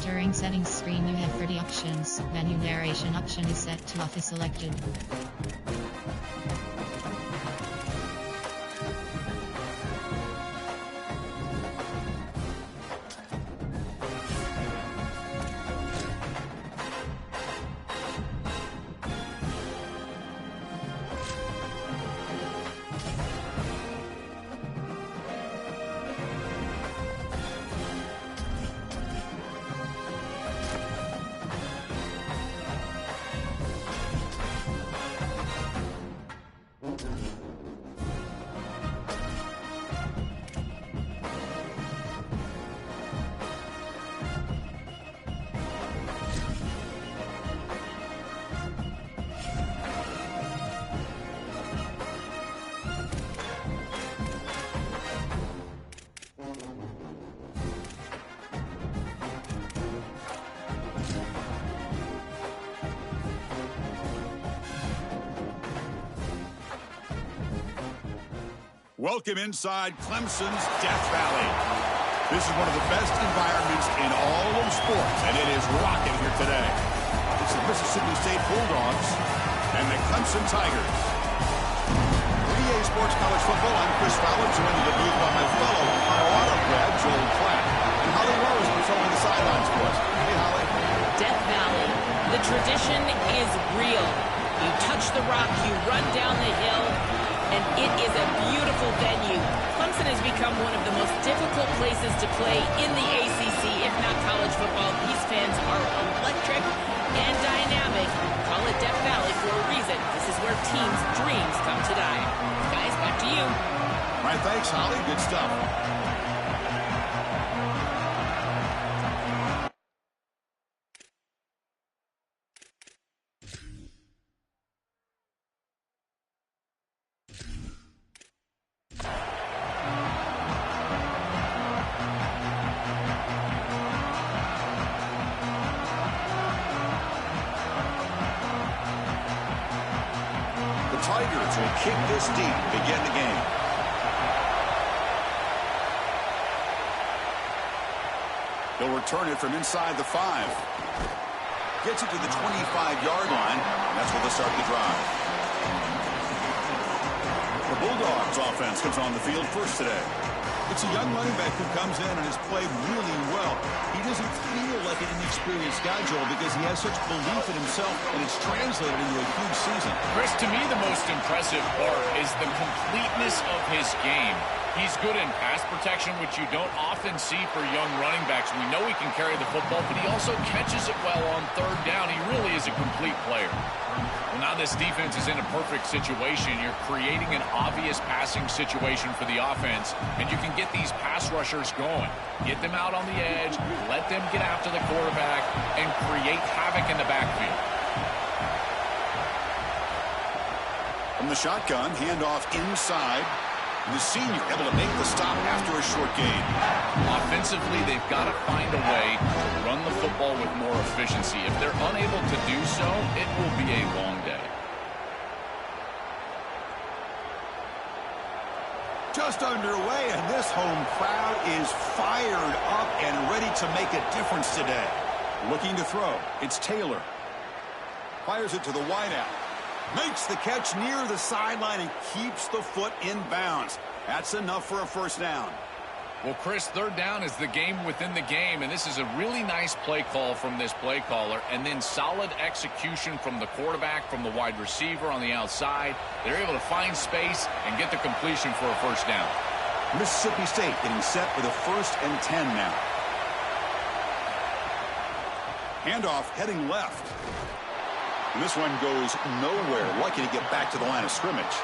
During settings screen you have 30 options. Menu narration option is set to off is selected. Welcome inside Clemson's Death Valley. This is one of the best environments in all of sports, and it is rocking here today. It's the Mississippi State Bulldogs and the Clemson Tigers. For EA Sports College Football, I'm Chris Fowler, joined in the booth by my fellow Colorado grad, Joel Klatt, and Holly Rose patrolling the sidelines for us. Hey, Holly. Death Valley. The tradition is real. You touch the rock, you run down the hill, and it is a beautiful venue. Clemson has become one of the most difficult places to play in the ACC, if not college football. These fans are electric and dynamic. Call it Death Valley for a reason. This is where teams' dreams come to die. Guys, back to you. All right, thanks, Holly. Good stuff. Tigers will kick this deep to begin the game. They'll return it from inside the 5. Gets it to the 25-yard line, and that's where they'll start the drive. The Bulldogs offense comes on the field first today. It's a young running back who comes in and has played really well. He doesn't feel like an inexperienced guy, Joel, because he has such belief in himself, and it's translated into a huge season. Chris, to me, the most impressive part is the completeness of his game. He's good in pass protection, which you don't often see for young running backs. We know he can carry the football, but he also catches it well on third down. He really is a complete player. Well, now this defense is in a perfect situation. You're creating an obvious passing situation for the offense, and you can get these pass rushers going. Get them out on the edge, let them get after the quarterback, and create havoc in the backfield. From the shotgun, handoff inside. The senior able to make the stop after a short gain. Offensively, they've got to find a way to run the football with more efficiency. If they're unable to do so, it will be a long day. Just underway, and this home crowd is fired up and ready to make a difference today. Looking to throw. It's Taylor. Fires it to the wideout. Makes the catch near the sideline and keeps the foot in bounds. That's enough for a first down. Well, Chris, third down is the game within the game, and this is a really nice play call from this play caller, and then solid execution from the quarterback, from the wide receiver on the outside. They're able to find space and get the completion for a first down. Mississippi State getting set for the 1st and 10 now. Handoff heading left. And this one goes nowhere. Lucky to get back to the line of scrimmage.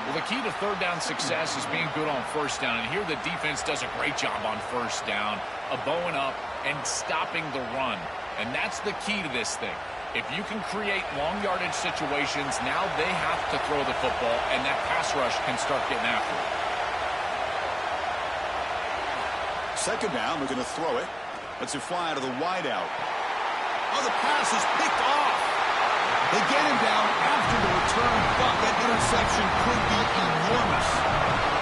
Well, the key to third down success is being good on first down. And here the defense does a great job on first down, bowing up and stopping the run. And that's the key to this thing. If you can create long yardage situations, now they have to throw the football, and that pass rush can start getting after it. Second down, they're going to throw it. Lets it fly to the wideout. Oh, the pass is picked off. They get him down after the return, but that interception could be enormous.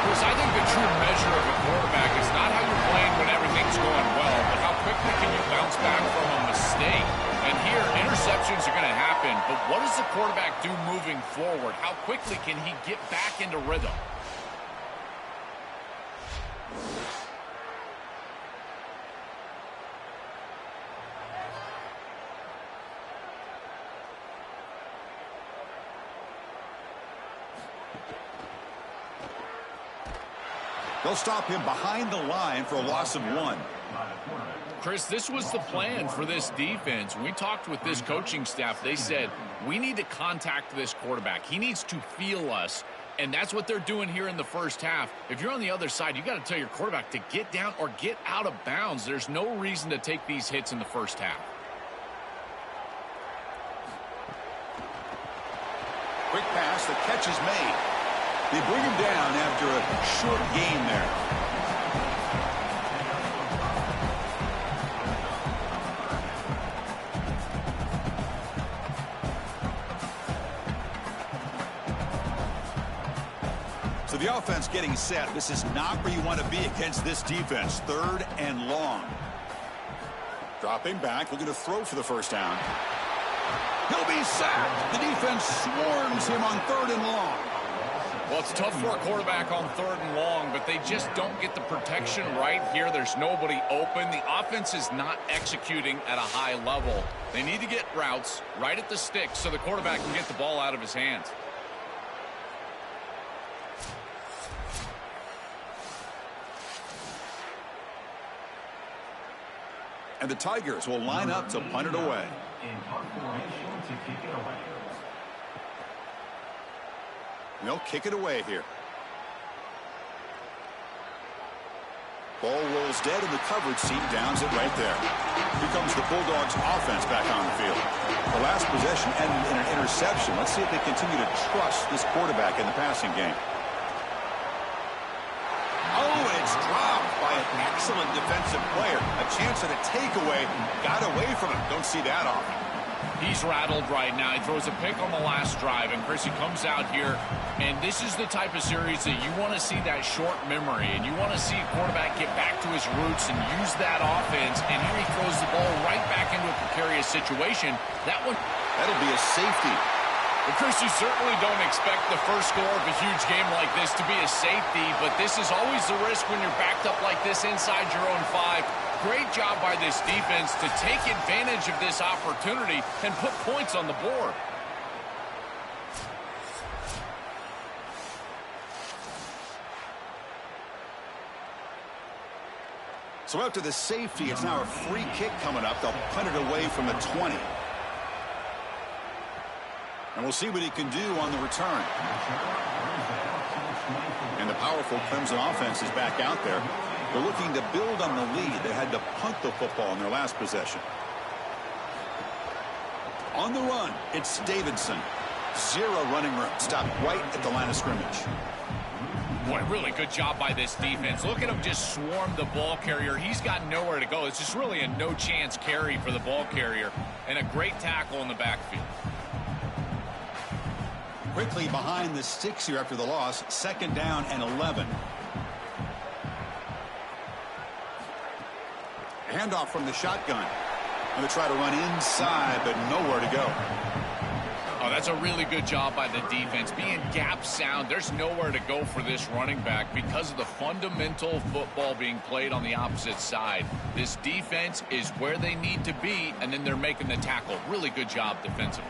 Chris, I think the true measure of a quarterback is not how you're playing when everything's going well, but how quickly can you bounce back from a mistake? And here, interceptions are going to happen, but what does the quarterback do moving forward? How quickly can he get back into rhythm? They'll stop him behind the line for a loss of 1. Chris, this was the plan for this defense. When we talked with this coaching staff, they said, we need to contact this quarterback. He needs to feel us, and that's what they're doing here in the first half. If you're on the other side, you got to tell your quarterback to get down or get out of bounds. There's no reason to take these hits in the first half. Quick pass, the catch is made. They bring him down after a short gain there. So the offense getting set. This is not where you want to be against this defense. 3rd and long. Dropping back, looking to throw for the first down. He'll be sacked. The defense swarms him on 3rd and long. Well, it's tough for a quarterback on 3rd and long, but they just don't get the protection right here. There's nobody open. The offense is not executing at a high level. They need to get routes right at the stick so the quarterback can get the ball out of his hands. And the Tigers will line up to punt it away. They'll kick it away here. Ball rolls dead and the coverage seat downs it right there. Here comes the Bulldogs offense back on the field. The last possession ended in an interception. Let's see if they continue to trust this quarterback in the passing game. Oh, and it's dropped by an excellent defensive player. A chance at a takeaway. Got away from him. Don't see that often. He's rattled right now. He throws a pick on the last drive, and Chris, he comes out here, and this is the type of series that you want to see that short memory, and you want to see a quarterback get back to his roots and use that offense, and here he throws the ball right back into a precarious situation. That'll be a safety. Well, Chris, you certainly don't expect the first score of a huge game like this to be a safety, but this is always the risk when you're backed up like this inside your own 5. Great job by this defense to take advantage of this opportunity and put points on the board. So after the safety, it's now a free kick coming up. They'll punt it away from the 20. And we'll see what he can do on the return. And the powerful Clemson offense is back out there. They're looking to build on the lead. They had to punt the football in their last possession. On the run, it's Davidson. 0 running room. Stopped right at the line of scrimmage. Boy, really good job by this defense. Look at him just swarm the ball carrier. He's got nowhere to go. It's just really a no-chance carry for the ball carrier. And a great tackle in the backfield. Quickly behind the sticks here after the loss. 2nd down and 11. Handoff from the shotgun. Going to try to run inside, but nowhere to go. Oh, that's a really good job by the defense. Being gap sound, there's nowhere to go for this running back because of the fundamental football being played on the opposite side. This defense is where they need to be, and then they're making the tackle. Really good job defensively.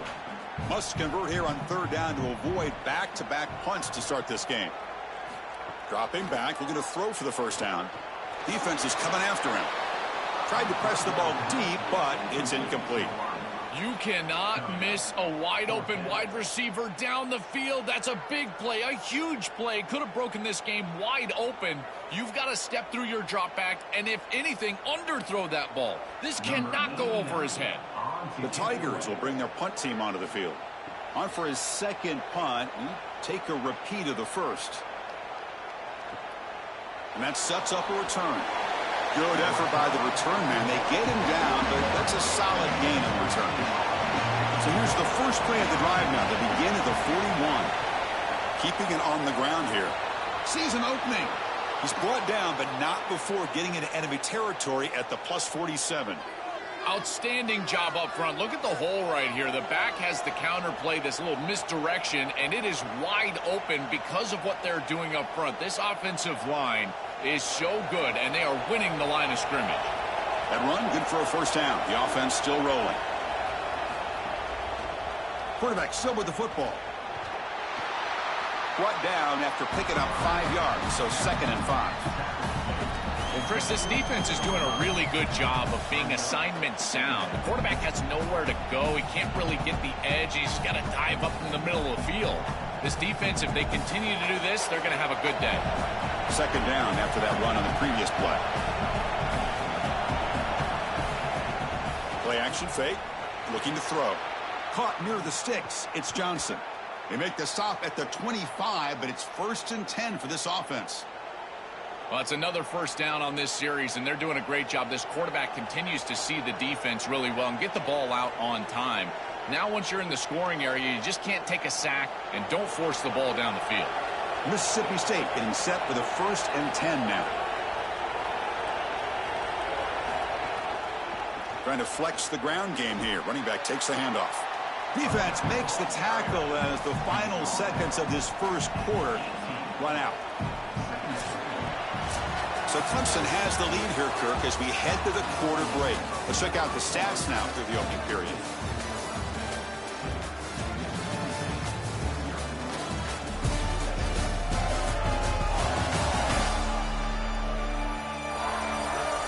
Must convert here on 3rd down to avoid back-to-back punts to start this game. Dropping back, looking to throw for the first down. Defense is coming after him. Tried to press the ball deep, but it's incomplete. You cannot miss a wide-open wide receiver down the field. That's a big play, a huge play. Could have broken this game wide open. You've got to step through your drop back, and if anything, underthrow that ball. This cannot go over his head. The Tigers will bring their punt team onto the field. On for his 2nd punt. Take a repeat of the first. And that sets up a return. Good effort by the return man. They get him down, but that's a solid gain in return. So here's the first play of the drive now. They begin at the 41. Keeping it on the ground here. Sees an opening. He's brought down, but not before getting into enemy territory at the plus 47. Outstanding job up front. Look at the hole right here. The back has the counter play, this little misdirection, and it is wide open because of what they're doing up front. This offensive line is so good, and they are winning the line of scrimmage. That run, good for a first down. The offense still rolling. Quarterback still with the football. Brought down after picking up 5 yards, so 2nd and 5. Well, Chris, this defense is doing a really good job of being assignment sound. The quarterback has nowhere to go. He can't really get the edge. He's got to dive up in the middle of the field. This defense, if they continue to do this, they're going to have a good day. 2nd down after that run on the previous play. Play action fake, looking to throw. Caught near the sticks. It's Johnson. They make the stop at the 25, but it's 1st and 10 for this offense. Well, it's another first down on this series, and they're doing a great job. This quarterback continues to see the defense really well and get the ball out on time. Now, once you're in the scoring area, you just can't take a sack and don't force the ball down the field. Mississippi State getting set for the 1st and 10 now. Trying to flex the ground game here. Running back takes the handoff. Defense makes the tackle as the final seconds of this first quarter run out. So Clemson has the lead here, Kirk, as we head to the quarter break. Let's check out the stats now through the opening period.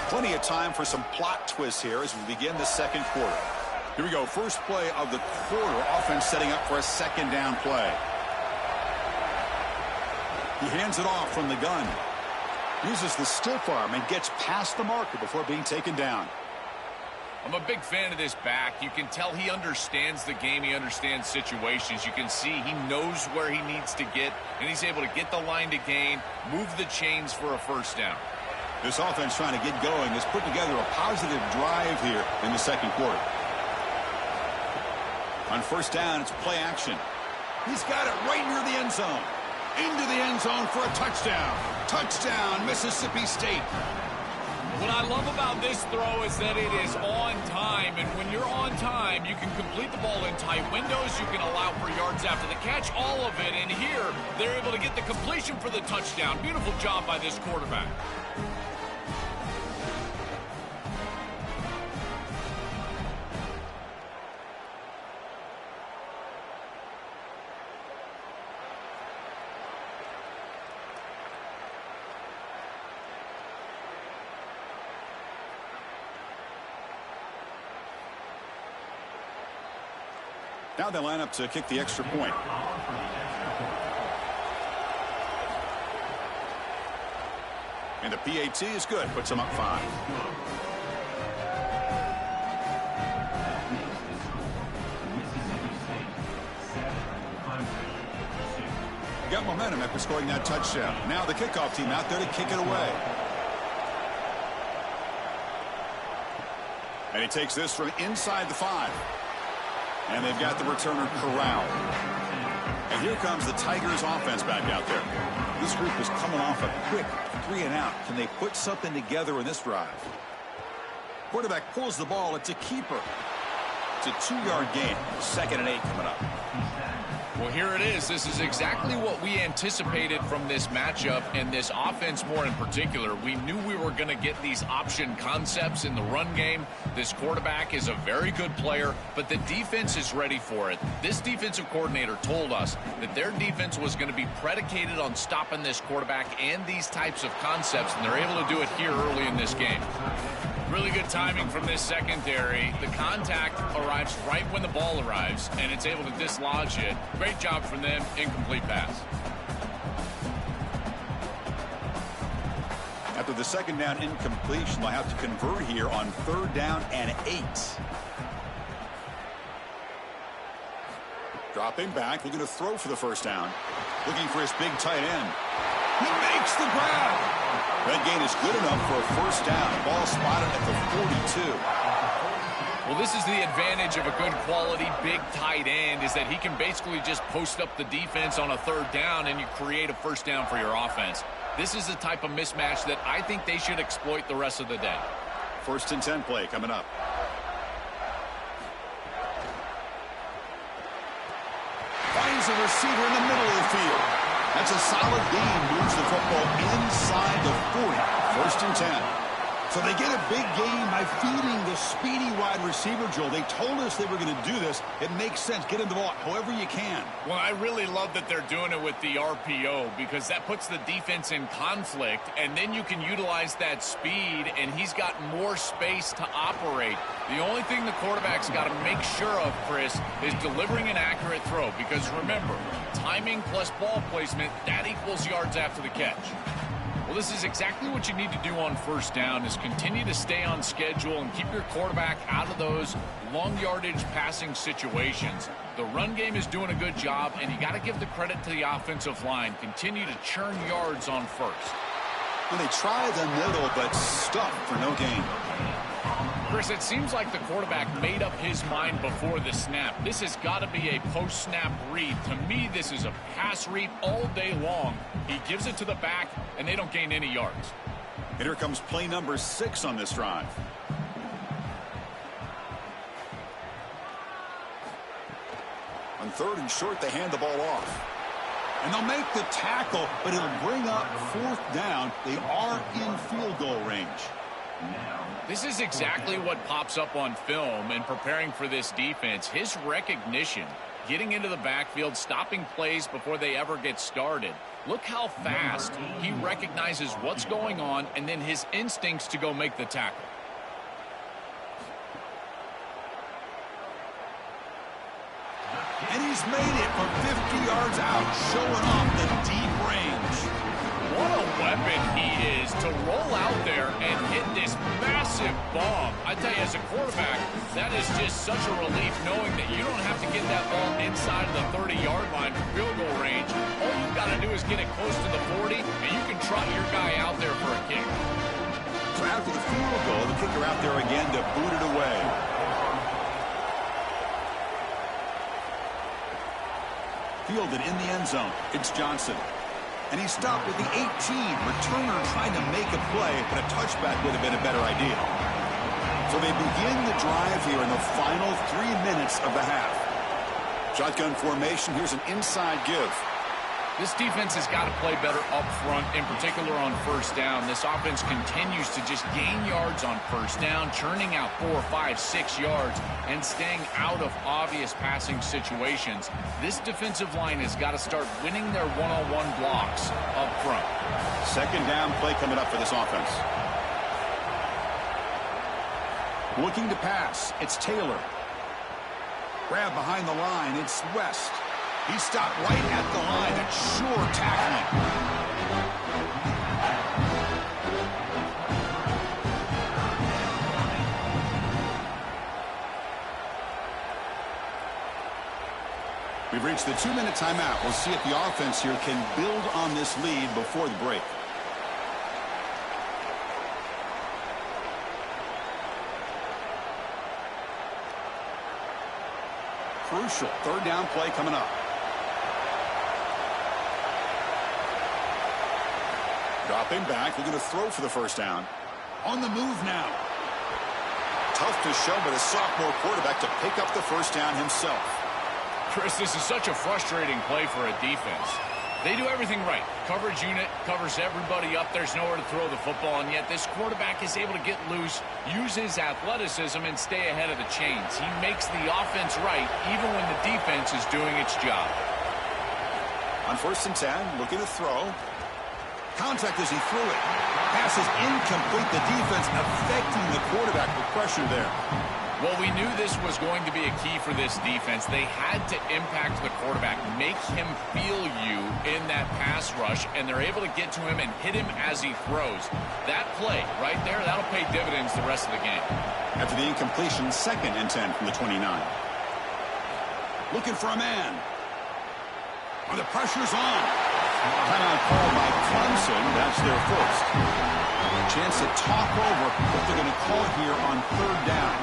Plenty of time for some plot twists here as we begin the second quarter. Here we go. First play of the quarter. Offense setting up for a 2nd down play. He hands it off from the gun. Uses the stiff arm and gets past the marker before being taken down. I'm a big fan of this back. You can tell he understands the game. He understands situations. You can see he knows where he needs to get, and he's able to get the line to gain, move the chains for a first down. This offense trying to get going has put together a positive drive here in the second quarter. On first down, it's play action. He's got it right near the end zone. Into the end zone for a touchdown. Touchdown, Mississippi State. What I love about this throw is that it is on time, and when you're on time, you can complete the ball in tight windows. You can allow for yards after the catch, all of it, and here they're able to get the completion for the touchdown. Beautiful job by this quarterback. Now they line up to kick the extra point. And the PAT is good. Puts them up 5. Got momentum after scoring that touchdown. Now the kickoff team out there to kick it away. And he takes this from inside the 5. And they've got the returner corralled. And here comes the Tigers offense back out there. This group is coming off a quick 3 and out. Can they put something together in this drive? Quarterback pulls the ball. It's a keeper. It's a 2-yard gain. 2nd and 8 coming up. Well, here it is. This is exactly what we anticipated from this matchup and this offense more in particular. We knew we were going to get these option concepts in the run game. This quarterback is a very good player, but the defense is ready for it. This defensive coordinator told us that their defense was going to be predicated on stopping this quarterback and these types of concepts, and they're able to do it here early in this game. Really good timing from this secondary. The contact arrives right when the ball arrives, and it's able to dislodge it. Great job from them. Incomplete pass. After the 2nd down incompletion, they'll have to convert here on 3rd down and 8. Dropping back, looking to throw for the first down. Looking for his big tight end. He makes the grab. That gain is good enough for a first down. Ball spotted at the 42. Well, this is the advantage of a good quality big tight end, is that he can basically just post up the defense on a 3rd down and you create a first down for your offense. This is the type of mismatch that I think they should exploit the rest of the day. 1st and 10 play coming up. Finds a receiver in the middle of the field. That's a solid gain. Moves the football inside the 40. 1st and 10. So they get a big gain by feeding the speedy wide receiver, Joel. They told us they were going to do this. It makes sense. Get him the ball however you can. Well, I really love that they're doing it with the RPO because that puts the defense in conflict, and then you can utilize that speed, and he's got more space to operate. The only thing the quarterback's got to make sure of, Chris, is delivering an accurate throw because, remember, timing plus ball placement, that equals yards after the catch. Well, this is exactly what you need to do on 1st down is continue to stay on schedule and keep your quarterback out of those long yardage passing situations. The run game is doing a good job, and you got to give the credit to the offensive line. Continue to churn yards on 1st. Well, they try the middle, but stuff for no gain. Chris, it seems like the quarterback made up his mind before the snap. This has got to be a post-snap read. To me, this is a pass read all day long. He gives it to the back, and they don't gain any yards. And here comes play number 6 on this drive. On 3rd and short, they hand the ball off. And they'll make the tackle, but it'll bring up 4th down. They are in field goal range. This is exactly what pops up on film in preparing for this defense. His recognition, getting into the backfield, stopping plays before they ever get started. Look how fast he recognizes what's going on and then his instincts to go make the tackle. And he's made it from 50 yards out, showing off the deep range. What a weapon he is to roll out there and hit this massive bomb. I tell you, as a quarterback, that is just such a relief knowing that you don't have to get that ball inside of the 30-yard line for field goal range. All you've got to do is get it close to the 40, and you can trot your guy out there for a kick. So after the field goal, the kicker out there again to boot it away. Fielded in the end zone. It's Johnson. And he stopped at the 18. Returner trying to make a play, but a touchback would have been a better idea. So they begin the drive here in the final 3 minutes of the half. Shotgun formation. Here's an inside give. This defense has got to play better up front, in particular on 1st down. This offense continues to just gain yards on 1st down, churning out 4, 5, 6 yards, and staying out of obvious passing situations. This defensive line has got to start winning their one-on-one blocks up front. 2nd down play coming up for this offense. Looking to pass. It's Taylor. Grab behind the line. It's West. He stopped right at the line. That's sure tackling. We've reached the 2-minute timeout. We'll see if the offense here can build on this lead before the break. Crucial 3rd down play coming up. Dropping back, looking to throw for the 1st down. On the move now. Tough to show by the sophomore quarterback to pick up the 1st down himself. Chris, this is such a frustrating play for a defense. They do everything right. Coverage unit covers everybody up. There's nowhere to throw the football, and yet this quarterback is able to get loose, use his athleticism, and stay ahead of the chains. He makes the offense right, even when the defense is doing its job. On 1st and 10, looking to throw. Contact as he threw it. Pass is incomplete. The defense affecting the quarterback with pressure there. Well, we knew this was going to be a key for this defense. They had to impact the quarterback, make him feel you in that pass rush, and they're able to get to him and hit him as he throws. That play right there, that'll pay dividends the rest of the game. After the incompletion, 2nd and 10 from the 29. Looking for a man. Oh, the pressure's on. Timeout called by Clemson. That's their first. Chance to talk over what they're going to call here on third down.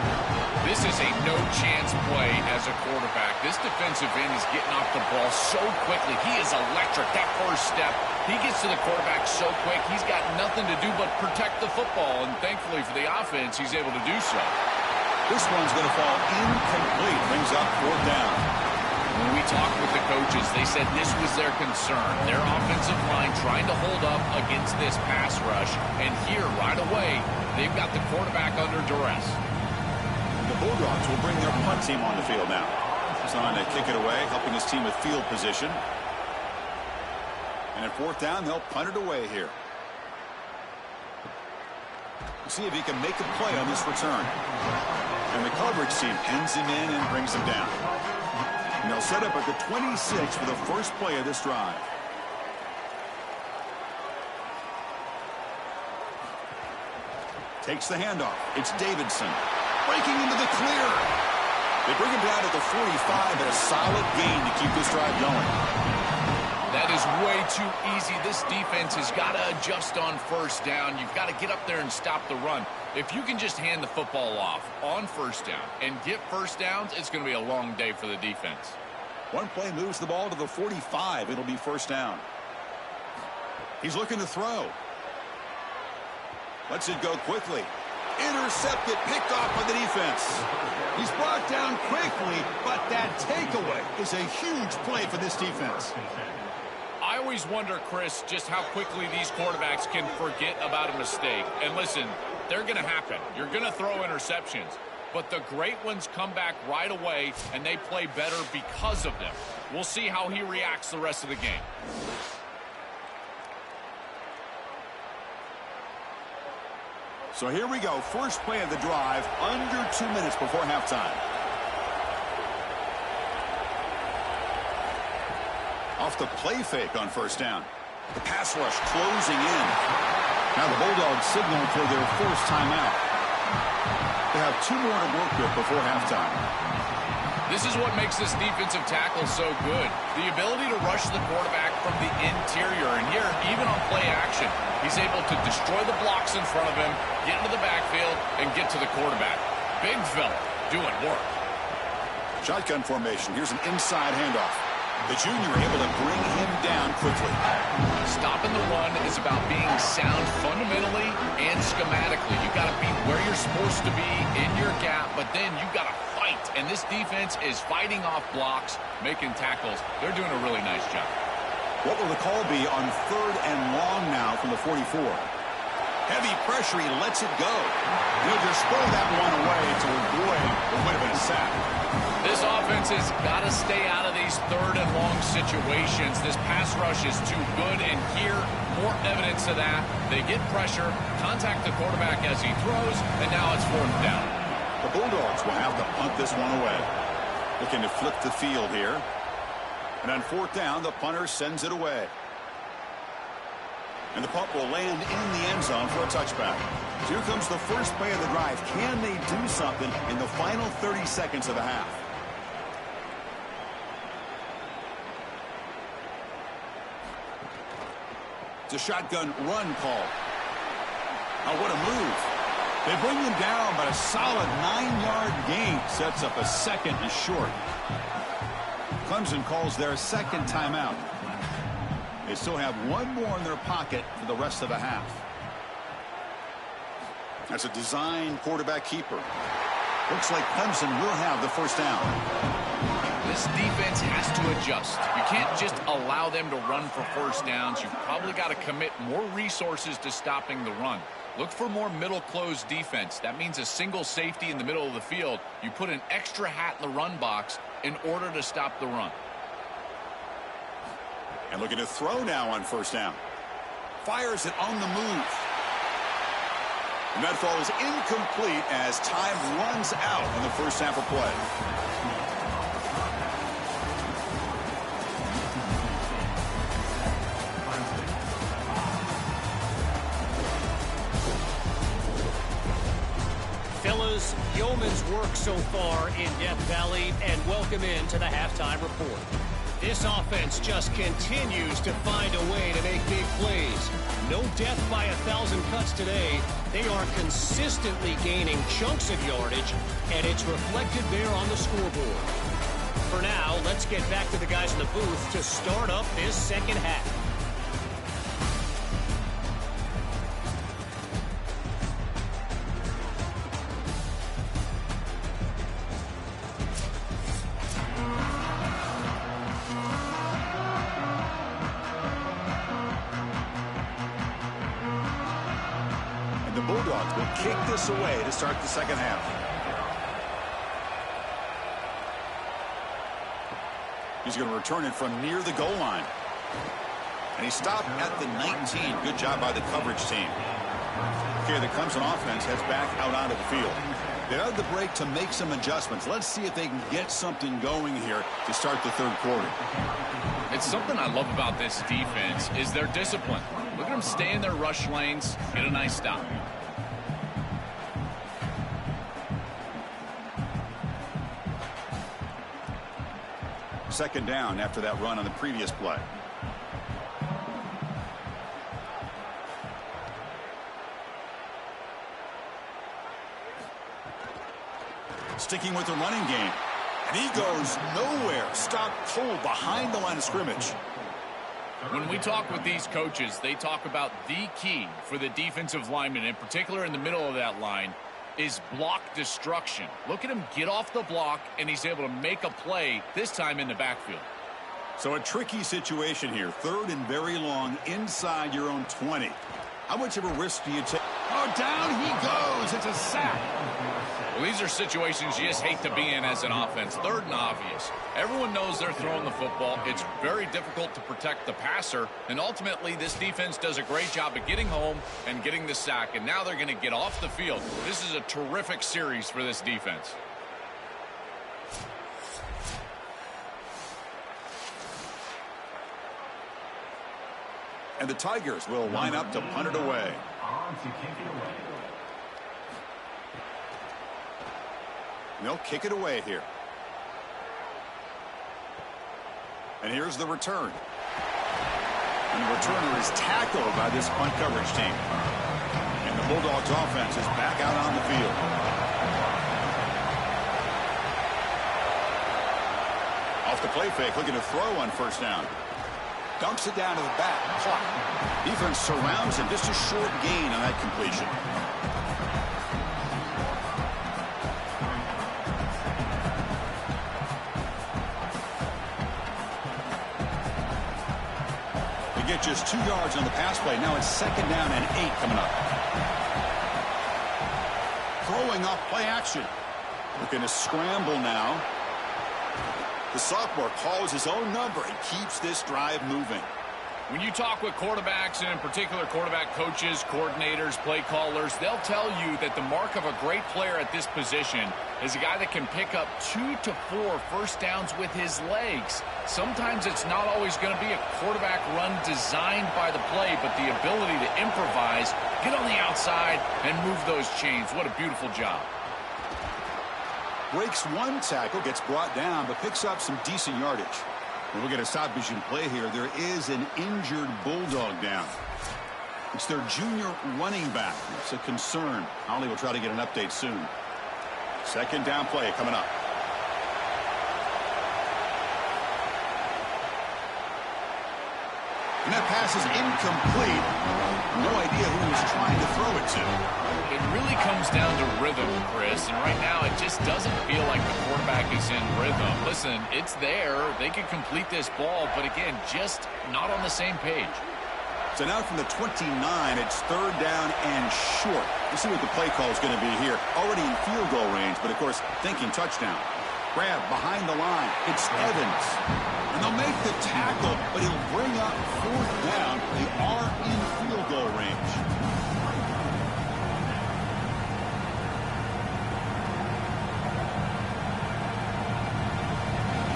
This is a no-chance play as a quarterback. This defensive end is getting off the ball so quickly. He is electric. That first step, he gets to the quarterback so quick. He's got nothing to do but protect the football, and thankfully for the offense, he's able to do so. This one's going to fall incomplete. Brings up fourth down. When we talked with the coaches, they said this was their concern. Their offensive line trying to hold up against this pass rush. And here, right away, they've got the quarterback under duress. The Bulldogs will bring their punt team on the field now. He's on to kick it away, helping his team with field position. And at fourth down, they'll punt it away here. See if he can make a play on this return. And the coverage team pins him in and brings him down. And they'll set up at the 26 for the first play of this drive. Takes the handoff. It's Davidson. Breaking into the clear. They bring him down at the 45, and a solid gain to keep this drive going. That is way too easy. This defense has got to adjust on first down. You've got to get up there and stop the run. If you can just hand the football off on first down and get first downs, it's going to be a long day for the defense. One play moves the ball to the 45. It'll be first down. He's looking to throw. Lets it go quickly. Intercepted, picked off by the defense. He's brought down quickly, but that takeaway is a huge play for this defense. I always wonder, Chris, just how quickly these quarterbacks can forget about a mistake. And listen, they're going to happen. You're going to throw interceptions. But the great ones come back right away, and they play better because of them. We'll see how he reacts the rest of the game. So here we go. First play of the drive, under 2 minutes before halftime. Off the play fake on first down. The pass rush closing in. Now the Bulldogs signal for their first timeout. They have 2 more to work with before halftime. This is what makes this defensive tackle so good. The ability to rush the quarterback from the interior. And here, even on play action, he's able to destroy the blocks in front of him, get into the backfield, and get to the quarterback. Big fella doing work. Shotgun formation. Here's an inside handoff. The junior able to bring him down quickly. Stopping the run is about being sound fundamentally and schematically. You've got to be where you're supposed to be in your gap, but then you've got to fight. And this defense is fighting off blocks, making tackles. They're doing a really nice job. What will the call be on third and long now from the 44? Heavy pressure. He lets it go. He'll just throw that one away to avoid what would have been a sack. This offense has got to stay out of these third and long situations. This pass rush is too good, and here, more evidence of that. They get pressure, contact the quarterback as he throws, and now it's fourth down. The Bulldogs will have to punt this one away. Looking to flip the field here. And on fourth down, the punter sends it away. And the punt will land in the end zone for a touchback. So here comes the first play of the drive. Can they do something in the final 30 seconds of the half? It's a shotgun run call. Oh, what a move. They bring him down, but a solid 9-yard gain sets up a second and short. Clemson calls their second timeout. They still have one more in their pocket for the rest of the half. That's a design quarterback keeper. Looks like Clemson will have the first down. This defense has to adjust. You can't just allow them to run for first downs. You've probably got to commit more resources to stopping the run. Look for more middle close defense. That means a single safety in the middle of the field. You put an extra hat in the run box in order to stop the run. And looking to throw now on first down. Fires it on the move. And that falls incomplete as time runs out in the first half of play. Fellas, yeoman's work so far in Death Valley, and welcome in to the halftime report. This offense just continues to find a way to make big plays. No death by 1,000 cuts today. They are consistently gaining chunks of yardage, and it's reflected there on the scoreboard. For now, let's get back to the guys in the booth to start up this second half. Bulldogs will kick this away to start the second half. He's going to return it from near the goal line. And he stopped at the 19. Good job by the coverage team. Okay, the Clemson offense heads back out onto the field. They had the break to make some adjustments. Let's see if they can get something going here to start the third quarter. It's something I love about this defense is their discipline. Look at them stay in their rush lanes, get a nice stop. Second down after that run on the previous play. Sticking with the running game. And he goes nowhere. Stopped cold behind the line of scrimmage. When we talk with these coaches, they talk about the key for the defensive lineman, in particular in the middle of that line, is block destruction. Look at him get off the block, and he's able to make a play, this time in the backfield. So a tricky situation here. Third and very long inside your own 20. How much of a risk do you take? Oh, down he goes. It's a sack. Well, these are situations you just hate to be in as an offense. Third and obvious. Everyone knows they're throwing the football. It's very difficult to protect the passer. And ultimately, this defense does a great job of getting home and getting the sack. And now they're going to get off the field. This is a terrific series for this defense. And the Tigers will line up to punt it away. They'll kick it away here. And here's the return. And the returner is tackled by this punt coverage team. And the Bulldogs offense is back out on the field. Off the play fake, looking to throw on first down. Dunks it down to the back. Clock. Defense surrounds him. Just a short gain on that completion. They get just 2 yards on the pass play. Now it's second down and 8 coming up. Throwing off play action. Looking to scramble now. The sophomore calls his own number and keeps this drive moving. When you talk with quarterbacks, and in particular quarterback coaches, coordinators, play callers, they'll tell you that the mark of a great player at this position is a guy that can pick up 2 to 4 first downs with his legs. Sometimes it's not always going to be a quarterback run designed by the play, but the ability to improvise, get on the outside, and move those chains. What a beautiful job. Breaks one tackle, gets brought down, but picks up some decent yardage. And we'll get a stop vision play here. There is an injured Bulldog down. It's their junior running back. It's a concern. Ollie will try to get an update soon. Second down play coming up. And that pass is incomplete. No idea who he was trying to throw it to. It really comes down to rhythm, Chris, and right now it just doesn't feel like the quarterback is in rhythm. Listen, it's there. They could complete this ball, but again, just not on the same page. So now from the 29, it's third down and short. Let's see what the play call is going to be here. Already in field goal range, but of course, thinking touchdown. Grab behind the line. It's Evans. And they'll make the tackle, but he'll bring up fourth down. They are in field goal range.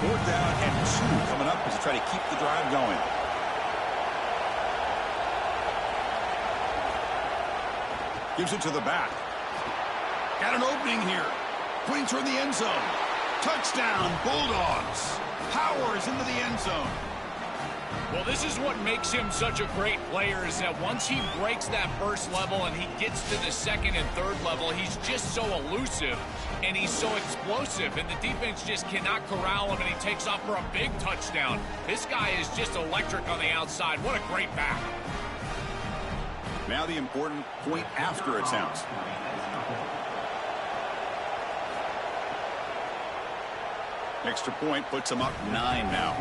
Fourth down and 2 coming up as they try to keep the drive going. Gives it to the back. Got an opening here. Pointing toward the end zone. Touchdown, Bulldogs. Powers into the end zone. Well, this is what makes him such a great player, is that once he breaks that first level and he gets to the second and third level, he's just so elusive and he's so explosive, and the defense just cannot corral him, and he takes off for a big touchdown. This guy is just electric on the outside. What a great back. Now the important point after attempt. Extra point puts him up 9 now.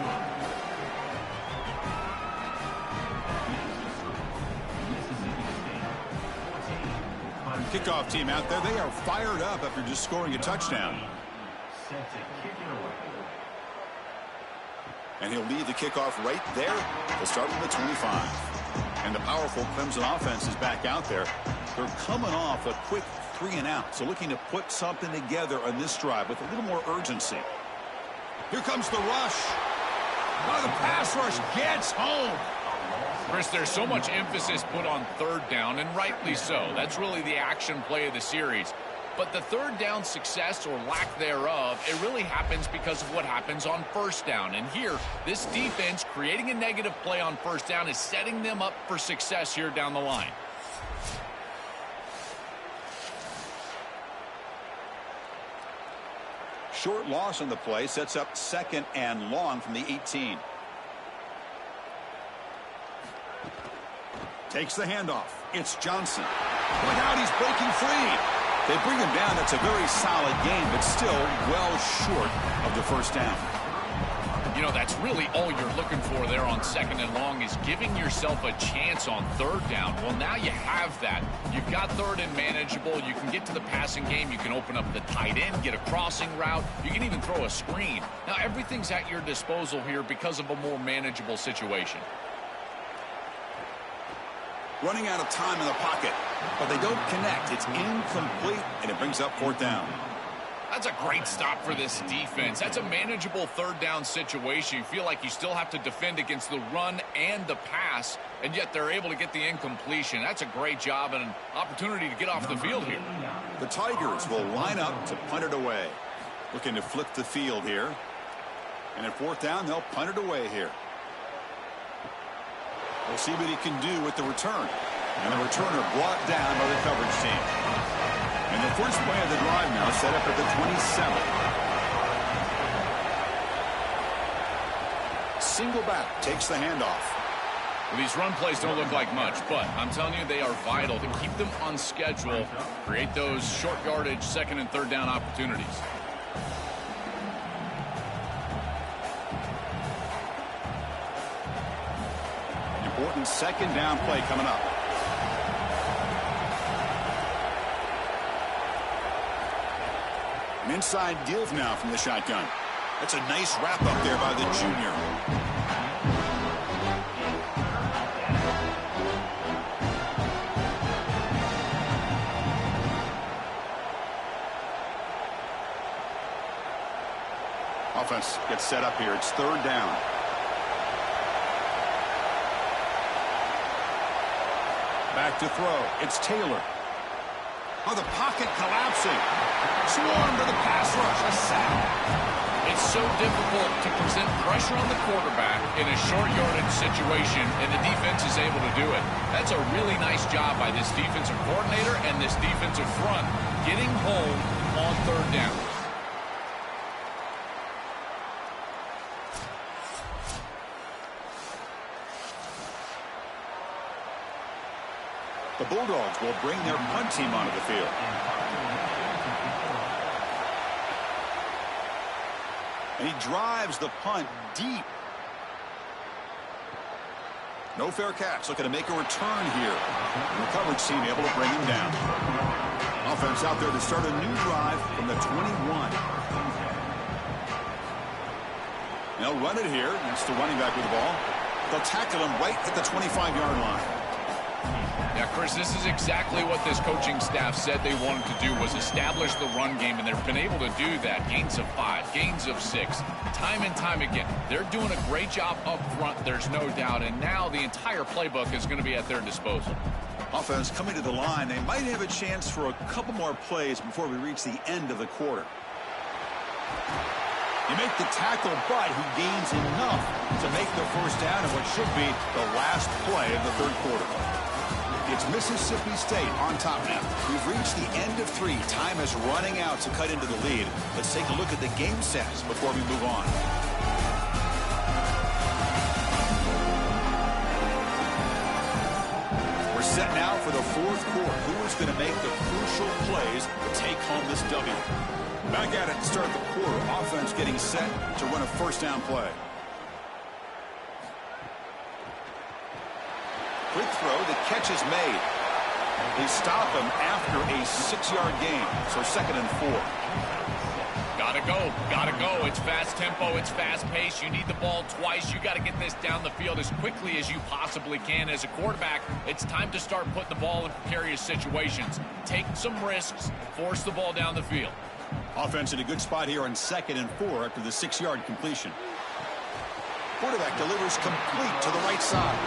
Kickoff team out there, they are fired up after just scoring a touchdown. And he'll lead the kickoff right there. They'll start from the 25. And the powerful Clemson offense is back out there. They're coming off a quick 3-and-out, so looking to put something together on this drive with a little more urgency. Here comes the rush. Oh, the pass rush gets home. Chris, there's so much emphasis put on third down, and rightly so. That's really the action play of the series. But the third down success or lack thereof, it really happens because of what happens on first down. And here, this defense creating a negative play on first down is setting them up for success here down the line. Short loss on the play sets up 2nd and long from the 18. Takes the handoff. It's Johnson. Look out, he's breaking free. They bring him down. That's a very solid game, but still well short of the first down. You know, that's really all you're looking for there on 2nd and long, is giving yourself a chance on third down. Well, now you have that. You've got 3rd and manageable. You can get to the passing game. You can open up the tight end, get a crossing route. You can even throw a screen. Now, everything's at your disposal here because of a more manageable situation. Running out of time in the pocket, but they don't connect. It's incomplete, and it brings up 4th down. That's a great stop for this defense. That's a manageable 3rd down situation. You feel like you still have to defend against the run and the pass, and yet they're able to get the incompletion. That's a great job and an opportunity to get off the field here. The Tigers will line up to punt it away. Looking to flip the field here. And at 4th down, they'll punt it away here. We'll see what he can do with the return. And the returner brought down by the coverage team. And the first play of the drive now set up at the 27. Single back takes the handoff. Well, these run plays don't look like much, but I'm telling you, they are vital to keep them on schedule, create those short yardage 2nd and 3rd down opportunities. Important 2nd down play coming up. An inside give now from the shotgun. That's a nice wrap up there by the junior. Offense gets set up here. It's 3rd down. Back to throw. It's Taylor. Oh, the pocket collapsing. Swarmed to the pass rush. A sack. It's so difficult to present pressure on the quarterback in a short yardage situation, and the defense is able to do it. That's a really nice job by this defensive coordinator and this defensive front, getting home on 3rd down. The Bulldogs will bring their punt team onto the field. And he drives the punt deep. No fair catch. Looking to make a return here. And the coverage team able to bring him down. Offense out there to start a new drive from the 21. They'll run it here. That's the running back with the ball. They'll tackle him right at the 25-yard line. Yeah, Chris, this is exactly what this coaching staff said they wanted to do, was establish the run game, and they've been able to do that. Gains of 5, gains of 6, time and time again. They're doing a great job up front, there's no doubt, and now the entire playbook is going to be at their disposal. Offense coming to the line. They might have a chance for a couple more plays before we reach the end of the quarter. You make the tackle, but he gains enough to make the first down in what should be the last play of the third quarter. It's Mississippi State on top now. We've reached the end of 3. Time is running out to cut into the lead. Let's take a look at the game stats before we move on. We're set now for the fourth quarter. Who is going to make the crucial plays to take home this W? Back at it to start the quarter. Offense getting set to run a first down play. Quick throw, the catch is made. They stop him after a 6-yard gain. So 2nd and 4. Gotta go. It's fast tempo, it's fast pace. You need the ball twice. You got to get this down the field as quickly as you possibly can. As a quarterback, it's time to start putting the ball in precarious situations. Take some risks, force the ball down the field. Offense in a good spot here on 2nd and 4 after the 6-yard completion. Quarterback delivers complete to the right side.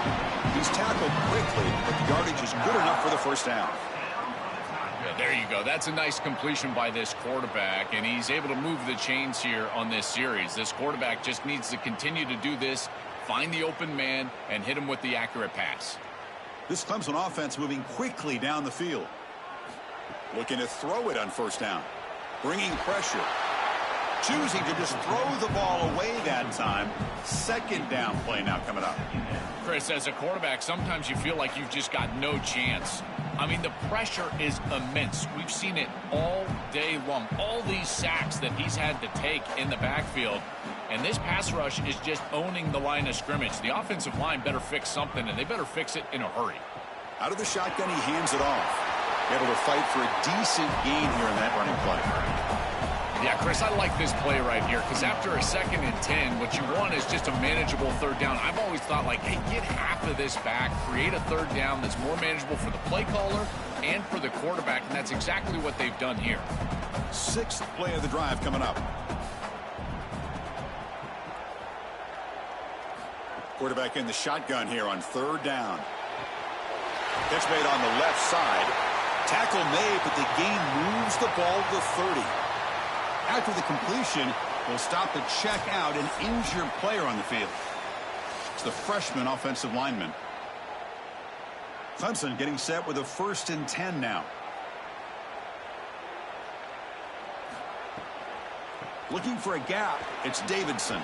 He's tackled quickly, but the yardage is good enough for the first down. Yeah, there you go. That's a nice completion by this quarterback, and he's able to move the chains here on this series. This quarterback just needs to continue to do this, find the open man, and hit him with the accurate pass. This Clemson offense moving quickly down the field. Looking to throw it on first down. Bringing pressure. Choosing to just throw the ball away that time. 2nd down play now coming up. Chris, as a quarterback, sometimes you feel like you've just got no chance. I mean, the pressure is immense. We've seen it all day long. All these sacks that he's had to take in the backfield. And this pass rush is just owning the line of scrimmage. The offensive line better fix something, and they better fix it in a hurry. Out of the shotgun, he hands it off. Able to fight for a decent gain here in that running play. Yeah, Chris, I like this play right here because after a 2nd and 10, what you want is just a manageable third down. I've always thought, like, hey, get half of this back, create a third down that's more manageable for the play caller and for the quarterback, and that's exactly what they've done here. 6th play of the drive coming up. Quarterback in the shotgun here on 3rd down. Catch made on the left side. Tackle made, but the gain moves the ball to the 30. After the completion, will stop the check out an injured player on the field. It's the freshman offensive lineman. Clemson getting set with a 1st and 10 now. Looking for a gap. It's Davidson.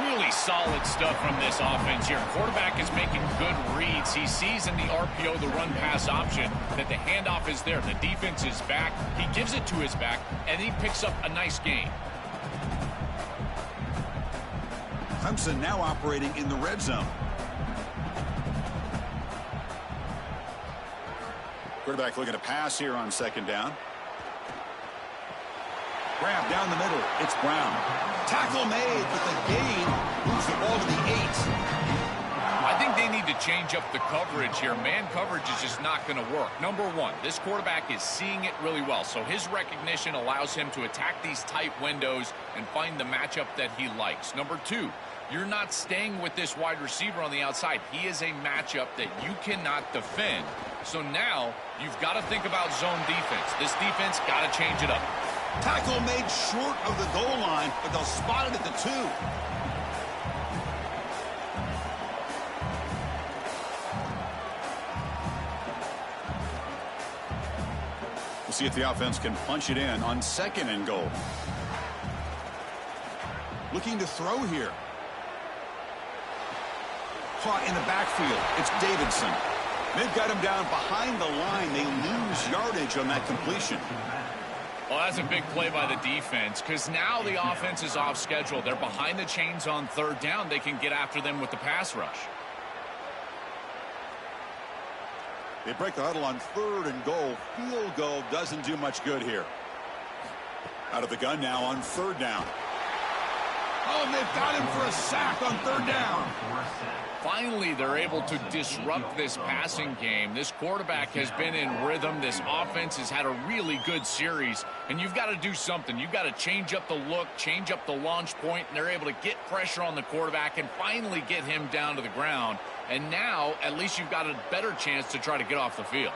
Really solid stuff from this offense here. Quarterback is making good reads. He sees in the RPO, the run-pass option, that the handoff is there. The defense is back. He gives it to his back, and he picks up a nice gain. Clemson now operating in the red zone. Quarterback looking to pass here on 2nd down. Grab down the middle. It's Brown. Tackle made, but the gain moves the ball to the 8. I think they need to change up the coverage here. Man coverage is just not going to work. Number one, this quarterback is seeing it really well, so his recognition allows him to attack these tight windows and find the matchup that he likes. Number two, you're not staying with this wide receiver on the outside. He is a matchup that you cannot defend. So now you've got to think about zone defense. This defense got to change it up. Tackle made short of the goal line, but they'll spot it at the 2. We'll see if the offense can punch it in on 2nd and goal. Looking to throw here. Caught in the backfield. It's Davidson. They've got him down behind the line. They lose yardage on that completion. Well, that's a big play by the defense because now the offense is off schedule. They're behind the chains on 3rd down. They can get after them with the pass rush. They break the huddle on 3rd and goal. Field goal doesn't do much good here. Out of the gun now on 3rd down. Oh, and they've got him for a sack on 3rd down. Finally, they're able to disrupt this passing game. This quarterback has been in rhythm. This offense has had a really good series, and you've got to do something. You've got to change up the look, change up the launch point, and they're able to get pressure on the quarterback and finally get him down to the ground. And now, at least you've got a better chance to try to get off the field.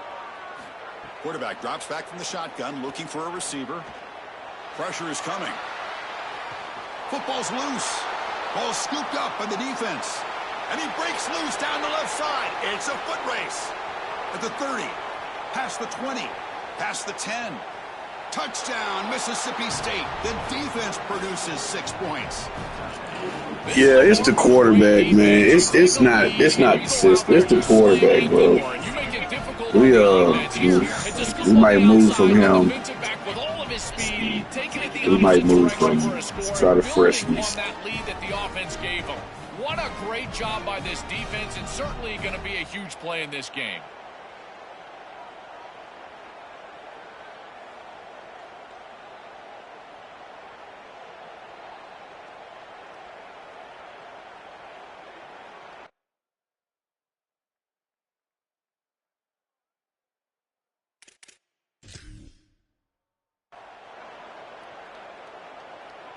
Quarterback drops back from the shotgun, looking for a receiver. Pressure is coming. football's loose. Ball's scooped up by the defense. And he breaks loose down the left side. It's a foot race. At the 30, past the 20, past the 10. Touchdown, Mississippi State. The defense produces 6 points. Yeah, it's the quarterback, man. It's not the system. It's the quarterback, bro. We might move from him. We might move from try to freshness. What a great job by this defense, and certainly going to be a huge play in this game.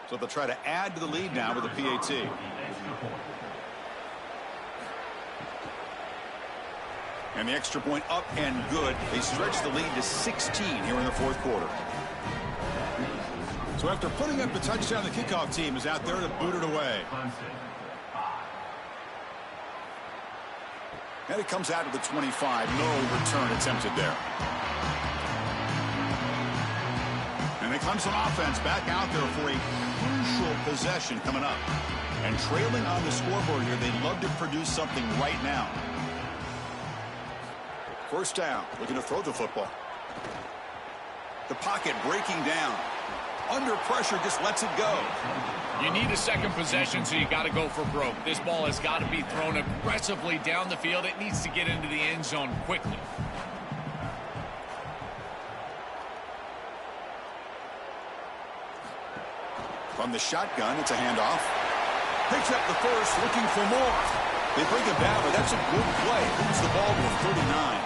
So they'll try to add to the lead now with a PAT. And the extra point up and good. They stretch the lead to 16 here in the fourth quarter. So after putting up the touchdown, the kickoff team is out there to boot it away. And it comes out to the 25. No return attempted there. And the Clemson offense back out there for a crucial possession coming up. And trailing on the scoreboard here, they'd love to produce something right now. First down, looking to throw the football. The pocket breaking down. Under pressure, just lets it go. You need a second possession, so you got to go for broke. This ball has got to be thrown aggressively down the field. It needs to get into the end zone quickly. From the shotgun, it's a handoff. Picks up the first, looking for more. They bring him down, but that's a good play. Moves the ball to a 39.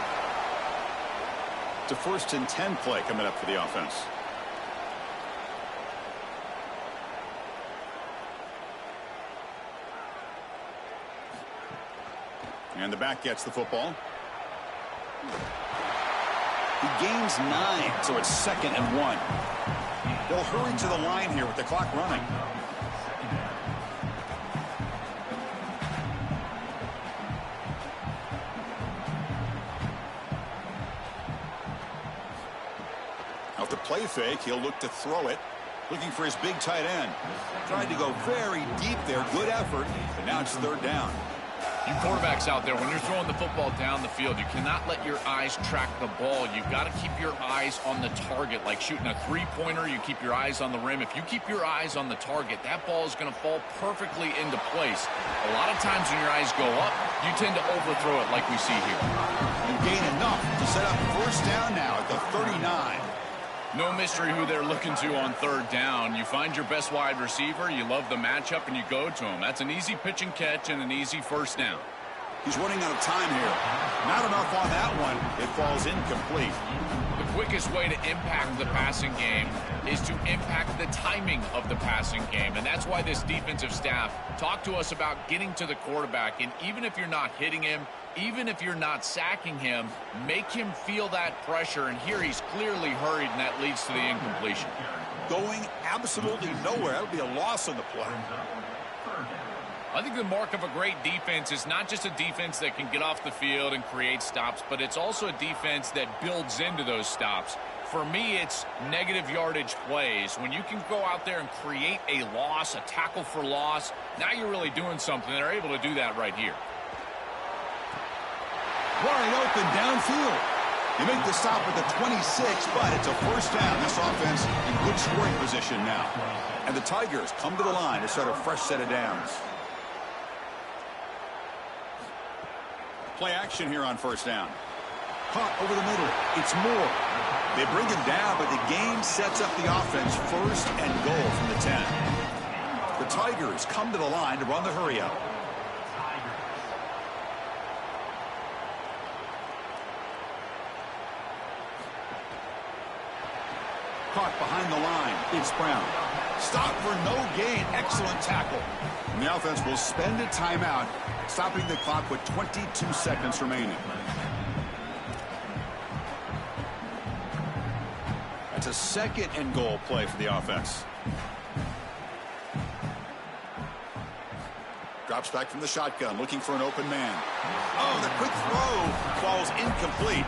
It's a 1st and 10 play coming up for the offense. And the back gets the football. He gains 9, so it's 2nd and 1. They'll hurry to the line here with the clock running. Out the play fake, he'll look to throw it. Looking for his big tight end. Tried to go very deep there. Good effort, but now it's 3rd down. You quarterbacks out there, when you're throwing the football down the field, you cannot let your eyes track the ball. You've got to keep your eyes on the target. Like shooting a three-pointer, you keep your eyes on the rim. If you keep your eyes on the target, that ball is going to fall perfectly into place. A lot of times when your eyes go up, you tend to overthrow it like we see here. You gain enough to set up 1st down now at the 39. No mystery who they're looking to on 3rd down. You find your best wide receiver, you love the matchup, and you go to him. That's an easy pitch and catch and an easy 1st down. He's running out of time here. Not enough on that one. It falls incomplete. The quickest way to impact the passing game is to impact the timing of the passing game. And that's why this defensive staff talked to us about getting to the quarterback. And even if you're not hitting him, even if you're not sacking him, make him feel that pressure. And here he's clearly hurried, and that leads to the incompletion. Going absolutely nowhere. That would be a loss on the play. I think the mark of a great defense is not just a defense that can get off the field and create stops, but it's also a defense that builds into those stops. For me, it's negative yardage plays. When you can go out there and create a loss, a tackle for loss, now you're really doing something. They're able to do that right here. Wide open downfield. They make the stop at the 26, but it's a 1st down. This offense in good scoring position now. And the Tigers come to the line to start a fresh set of downs. Play action here on 1st down. Caught over the middle. It's Moore. They bring him down, but the game sets up the offense 1st and goal from the 10. The Tigers come to the line to run the hurry up. Caught behind the line. It's Brown. Stop for no gain. Excellent tackle. And the offense will spend a timeout, stopping the clock with 22 seconds remaining. That's a 2nd and goal play for the offense. drops back from the shotgun, looking for an open man. Oh, the quick throw falls incomplete.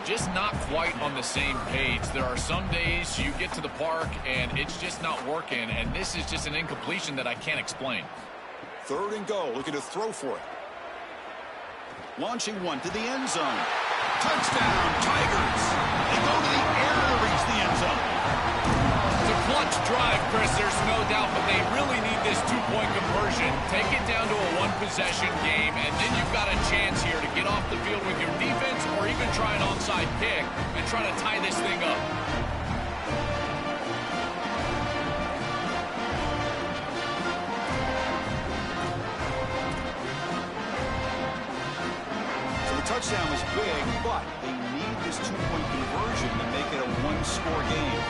Just not quite on the same page. There are some days you get to the park and it's just not working, and this is just an incompletion that I can't explain. 3rd and goal, looking to throw for it. Launching one to the end zone. Touchdown, Tigers! They go to the air to reach the end zone. It's a clutch drive, Chris, there's no doubt, but they really need this 2-point conversion. Take it down to a 1-possession game, and then you've got a chance here to get off the field with your defense or even try an onside kick and try to tie this thing up. Touchdown was big, but they need this 2-point conversion to make it a 1-score game.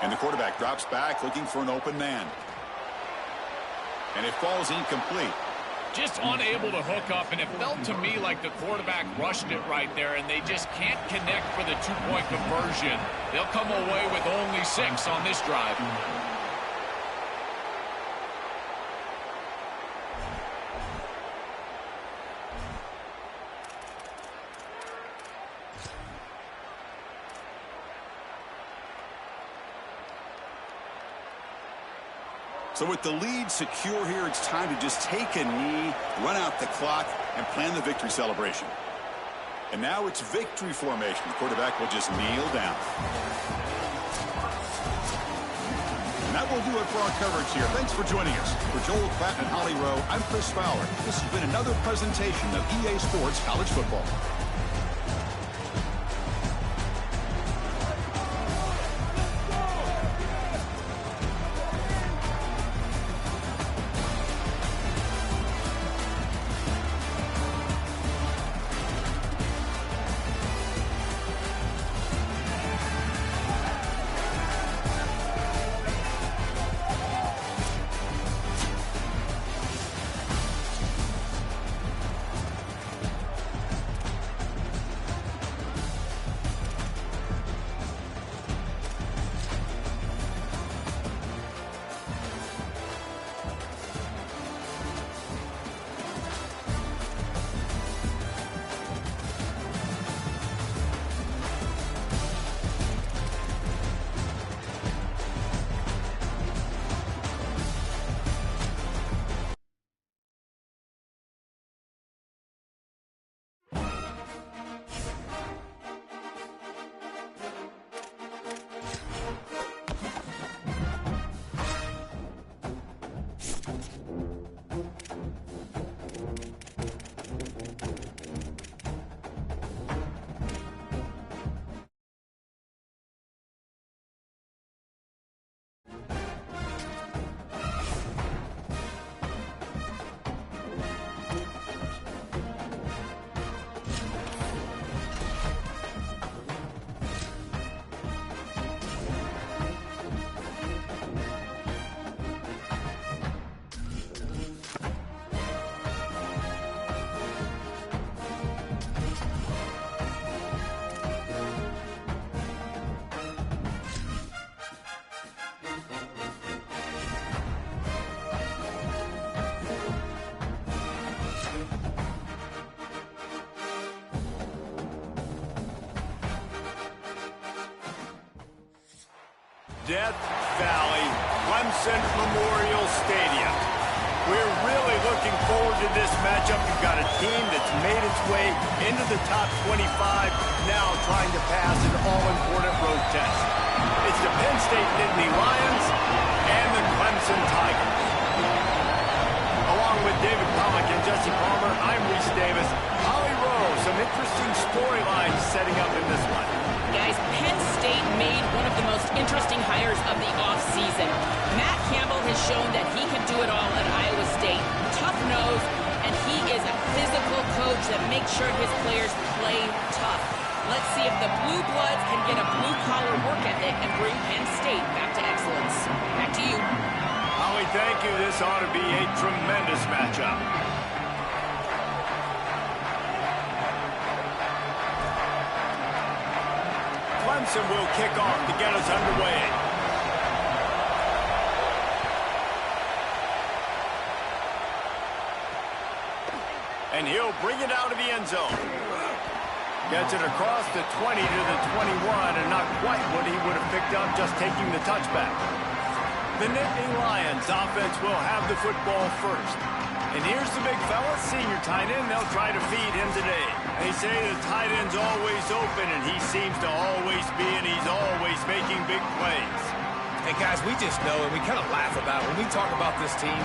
And the quarterback drops back, looking for an open man. And it falls incomplete. Just unable to hook up, and it felt to me like the quarterback rushed it right there, and they just can't connect for the 2-point conversion. They'll come away with only 6 on this drive. So with the lead secure here, it's time to just take a knee, run out the clock, and plan the victory celebration. And now it's victory formation. The quarterback will just kneel down. And that will do it for our coverage here. Thanks for joining us. For Joel Klatt and Holly Rowe, I'm Chris Fowler. This has been another presentation of EA Sports College Football. Death Valley, Clemson Memorial Stadium. We're really looking forward to this matchup. You've got a team that's made its way into the top 25, now trying to pass an all-important road test. It's the Penn State Nittany Lions and the Clemson Tigers. Along with David Pollack and Jesse Palmer, I'm Reese Davis. Holly Rowe, some interesting storylines setting up in this one. Guys, Penn State made one of the most interesting hires of the offseason. Matt Campbell has shown that he can do it all at Iowa State. Tough nose, and he is a physical coach that makes sure his players play tough. Let's see if the Blue Bloods can get a blue-collar work ethic and bring Penn State back to excellence. Back to you. Holly, thank you. This ought to be a tremendous matchup. Clemson will kick off to get us underway. And he'll bring it out of the end zone. Gets it across the 20 to the 21, and not quite what he would have picked up just taking the touchback. The Nittany Lions offense will have the football first. And here's the big fella, senior tight end. They'll try to feed him today. They say the tight end's always open, and he seems to always be, and he's always making big plays. Hey, guys, we just know, and we kind of laugh about it. When we talk about this team,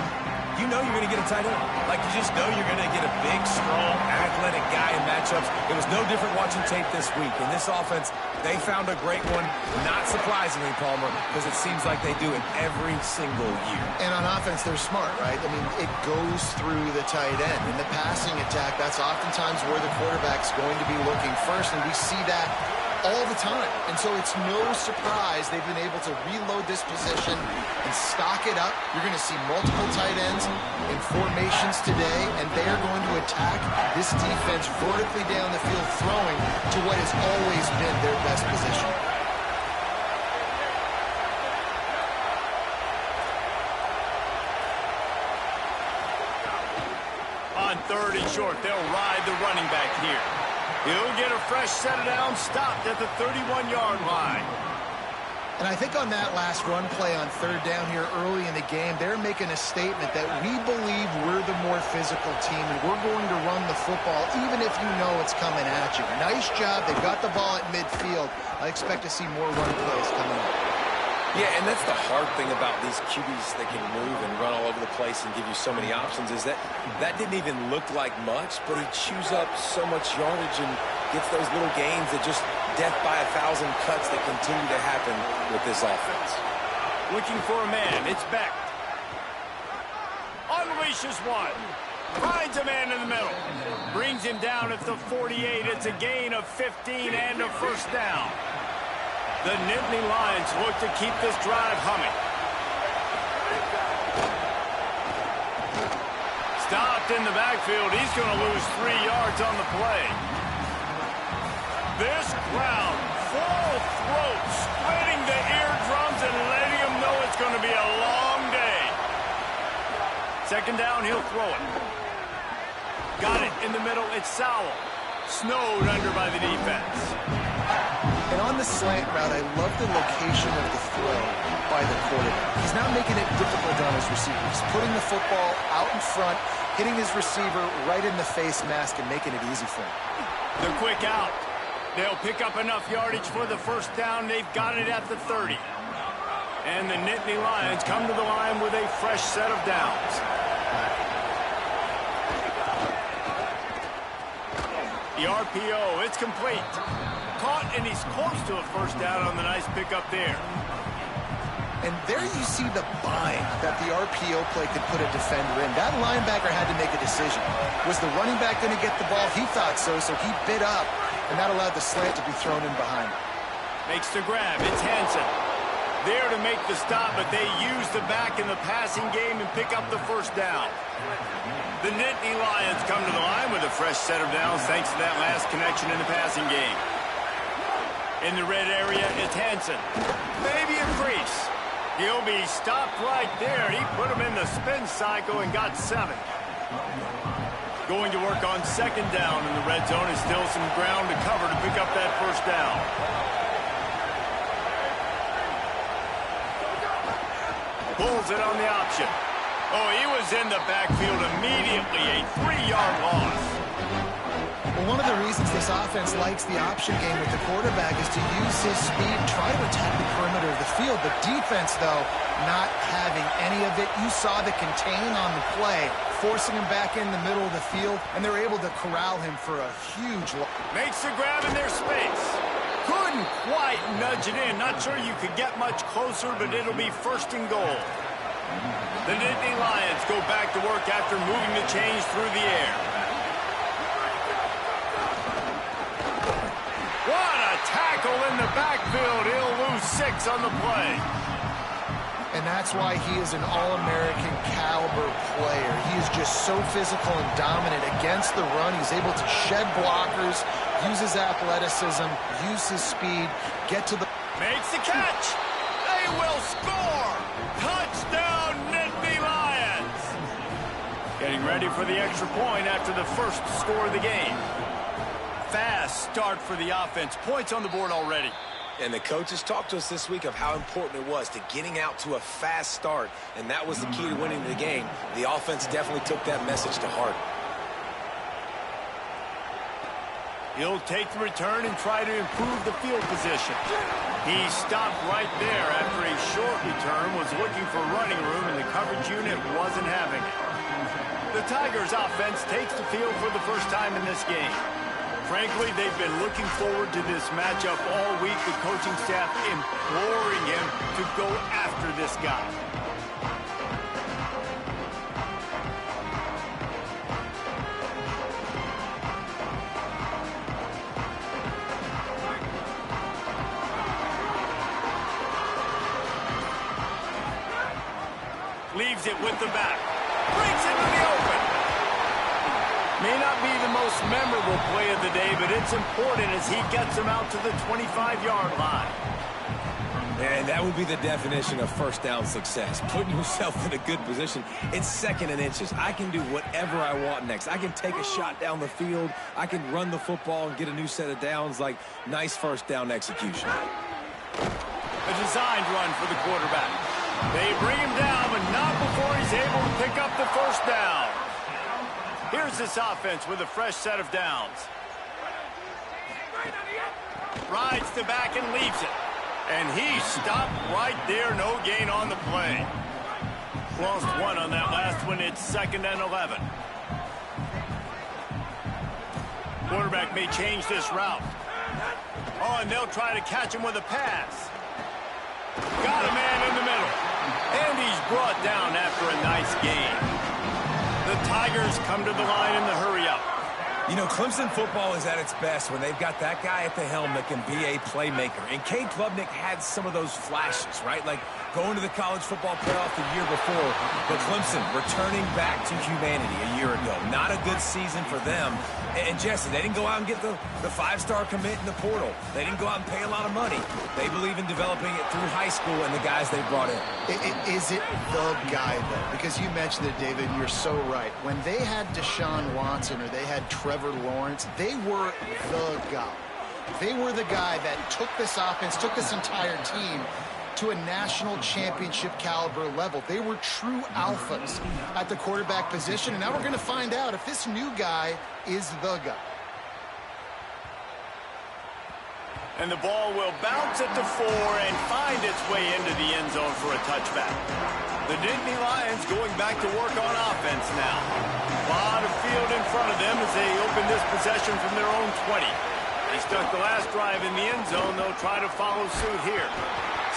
you know you're going to get a tight end. Like, you just know you're going to get a big, strong, athletic guy in matchups. It was no different watching tape this week. In this offense, they found a great one, not surprisingly, Palmer, because it seems like they do it every single year. And on offense, they're smart, right? I mean, it goes through the tight end. In the passing attack, that's oftentimes where the quarterback's going to be looking first, and we see that all the time. And so it's no surprise they've been able to reload this position and stock it up. You're going to see multiple tight ends in formations today, and they are going to attack this defense vertically down the field, throwing to what has always been their best position. On 3rd and short, they'll ride the running back here. He'll get a fresh set of downs, stopped at the 31-yard line. And I think on that last run play on 3rd down here early in the game, they're making a statement that we believe we're the more physical team, and we're going to run the football even if you know it's coming at you. Nice job. They've got the ball at midfield. I expect to see more run plays coming up. Yeah, and that's the hard thing about these QBs that can move and run all over the place and give you so many options is that didn't even look like much, but he chews up so much yardage and gets those little gains that just death by 1,000 cuts that continue to happen with this offense. Looking for a man. It's Beck. Unleashes one. Finds a man in the middle. Brings him down at the 48. It's a gain of 15 and a first down. The Nittany Lions look to keep this drive humming. Stopped in the backfield. He's going to lose 3 yards on the play. This crowd, full throat, splitting the eardrums and letting them know it's going to be a long day. 2nd down, he'll throw it. Got it in the middle. It's Sowell. Snowed under by the defense. And on the slant route, I love the location of the throw by the quarterback. He's not making it difficult on his receivers. Putting the football out in front, hitting his receiver right in the face mask and making it easy for him. The quick out. They'll pick up enough yardage for the first down. They've got it at the 30. And the Nittany Lions come to the line with a fresh set of downs. The RPO, it's complete. Caught, and he's close to a first down on the nice pickup there. And there you see the bind that the RPO play could put a defender in. That linebacker had to make a decision. Was the running back going to get the ball? He thought so, so he bit up, and that allowed the slant to be thrown in behind. Makes the grab. It's Hansen. There to make the stop, but they use the back in the passing game and pick up the first down. The Nittany Lions come to the line with a fresh set of downs thanks to that last connection in the passing game. In the red area, it's Hansen. Maybe a crease. He'll be stopped right there. He put him in the spin cycle and got 7. Going to work on 2nd down in the red zone. Is still some ground to cover to pick up that first down. Pulls it on the option. Oh, he was in the backfield immediately. A 3-yard loss. Well, one of the reasons this offense likes the option game with the quarterback is to use his speed, try to attack the perimeter of the field. The defense, though, not having any of it. You saw the contain on the play, forcing him back in the middle of the field, and they're able to corral him for a huge loss. Makes the grab in their space. Couldn't quite nudge it in. Not sure you could get much closer, but it'll be 1st and goal. The Nittany Lions go back to work after moving the chains through the air. What a tackle in the backfield. He'll lose 6 on the play. And that's why he is an All-American caliber player. He is just so physical and dominant against the run. He's able to shed blockers, use his athleticism, use his speed, get to the... Makes the catch. They will score. Touchdown, Nittany Lions. Getting ready for the extra point after the first score of the game. Fast start for the offense. Points on the board already. And the coaches talked to us this week of how important it was to getting out to a fast start, and that was the key to winning the game. The offense definitely took that message to heart. He'll take the return and try to improve the field position. He stopped right there after a short return, was looking for running room, and the coverage unit wasn't having it. The Tigers offense takes the field for the first time in this game. Frankly, they've been looking forward to this matchup all week. The coaching staff imploring him to go after this guy. Leaves it with the back. Brings it to the open. May not be the most memorable play of the day, but it's important as he gets him out to the 25-yard line. And that would be the definition of first down success. Putting yourself in a good position. It's second and inches. I can do whatever I want next. I can take a shot down the field. I can run the football and get a new set of downs. Like, nice first down execution. A designed run for the quarterback. They bring him down, but not before he's able to pick up the first down. Here's this offense with a fresh set of downs. Rides the back and leaves it. And he stopped right there. No gain on the play. Lost one on that last one. It's 2nd and 11. Quarterback may change this route. Oh, and they'll try to catch him with a pass. Got a man in the middle. And he's brought down after a nice gain. The Tigers come to the line in the hurry-up. You know, Clemson football is at its best when they've got that guy at the helm that can be a playmaker. And Cade Klubnik had some of those flashes, right? Like going to the college football playoff the year before. But Clemson returning back to humanity a year ago. Not a good season for them. And Jesse, they didn't go out and get the 5-star commit in the portal. They didn't go out and pay a lot of money. They believe in developing it through high school and the guys they brought in. Is it the guy, though? Because you mentioned it, David, and you're so right. When they had Deshaun Watson or they had Trevor Lawrence, they were the guy. They were the guy that took this offense, took this entire team to a national championship caliber level. They were true alphas at the quarterback position, and now we're going to find out if this new guy is the guy. And the ball will bounce at the 4 and find its way into the end zone for a touchback. The Nittany Lions going back to work on offense now. A lot of field in front of them as they open this possession from their own 20. They stuck the last drive in the end zone. They'll try to follow suit here.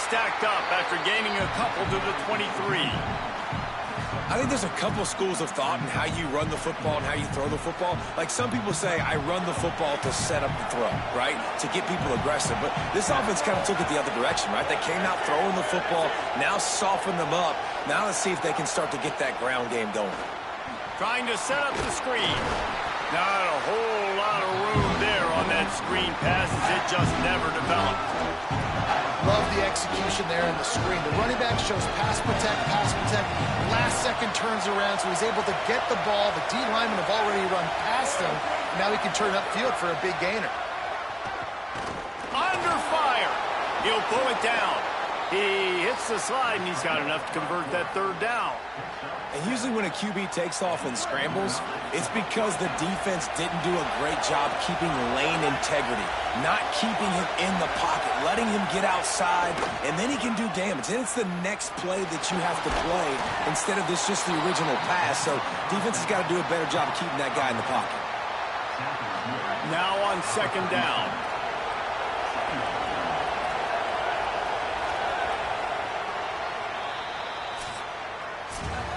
Stacked up after gaining a couple to the 23. I think there's a couple schools of thought in how you run the football and how you throw the football. Like some people say, I run the football to set up the throw, right? To get people aggressive. But this offense kind of took it the other direction, right? They came out throwing the football, now soften them up. Now let's see if they can start to get that ground game going. Trying to set up the screen. Not a whole lot of room there on that screen pass as it just never developed. Love the execution there in the screen. The running back shows pass protect. Last second turns around, so he's able to get the ball. The D linemen have already run past him. Now he can turn upfield for a big gainer. Under fire. He'll pull it down. He hits the slide, and he's got enough to convert that 3rd down. And usually when a QB takes off and scrambles, it's because the defense didn't do a great job keeping lane integrity, not keeping him in the pocket, letting him get outside, and then he can do damage. And it's the next play that you have to play instead of this just the original pass. So defense has got to do a better job of keeping that guy in the pocket. Now on 2nd down.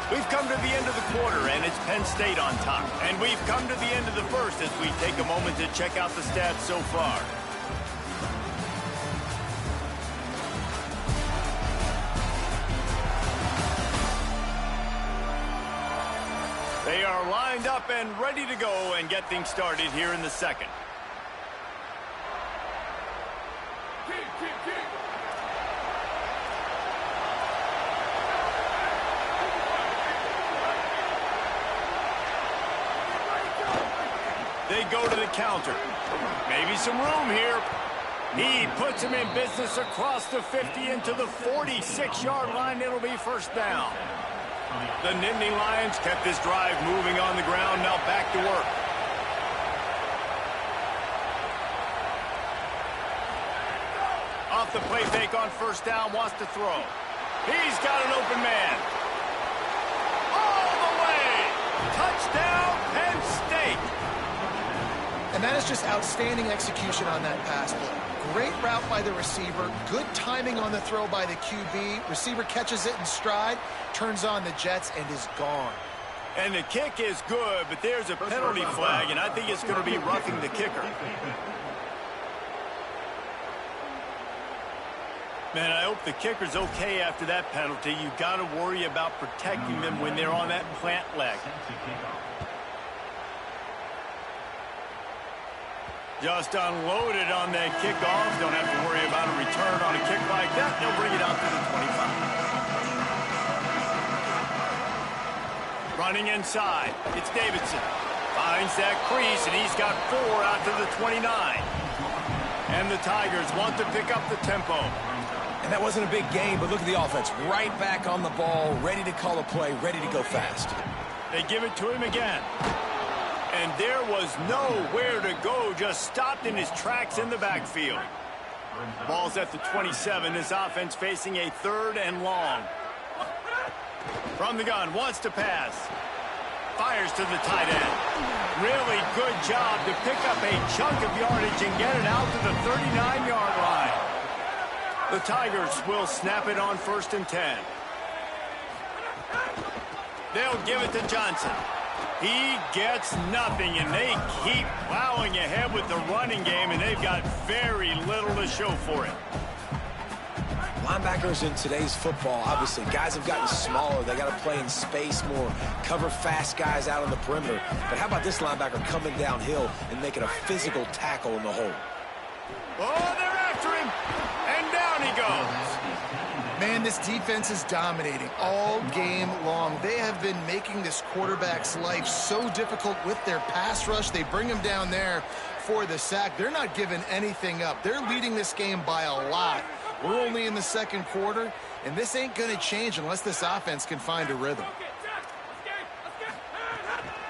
We've come to the end of the quarter, and it's Penn State on top. And we've come to the end of the first as we take a moment to check out the stats so far. They are lined up and ready to go and get things started here in the second. They go to the counter. Maybe some room here. He puts him in business across the 50 into the 46-yard line. It'll be first down. The Nittany Lions kept this drive moving on the ground. Now back to work. Off the play fake on first down, wants to throw. He's got an open man. All the way. Touchdown, Penn State. And that is just outstanding execution on that pass play. Great route by the receiver. Good timing on the throw by the QB. Receiver catches it in stride, turns on the jets, and is gone. And the kick is good, but there's a penalty flag, and I think it's going to be roughing the kicker. Man, I hope the kicker's okay after that penalty. You got to worry about protecting them when they're on that plant leg. Just unloaded on that kickoff. Don't have to worry about a return on a kick like that. They'll bring it out to the 25. Running inside. It's Davidson. Finds that crease, and he's got 4 out to the 29. And the Tigers want to pick up the tempo. And that wasn't a big game, but look at the offense. Right back on the ball, ready to call a play, ready to go fast. They give it to him again. And there was nowhere to go, just stopped in his tracks in the backfield. Ball's at the 27. This offense facing a 3rd and long. From the gun, wants to pass. Fires to the tight end. Really good job to pick up a chunk of yardage and get it out to the 39-yard line. The Tigers will snap it on 1st and 10. They'll give it to Johnson. He gets nothing, and they keep plowing ahead with the running game, and they've got very little to show for it. Linebackers in today's football, obviously, guys have gotten smaller. They got to play in space more, cover fast guys out on the perimeter. But how about this linebacker coming downhill and making a physical tackle in the hole? Oh, they're after him, and down he goes. Man, this defense is dominating all game long. They have been making this quarterback's life so difficult with their pass rush. They bring him down there for the sack. They're not giving anything up. They're leading this game by a lot. We're only in the 2nd quarter, and this ain't going to change unless this offense can find a rhythm.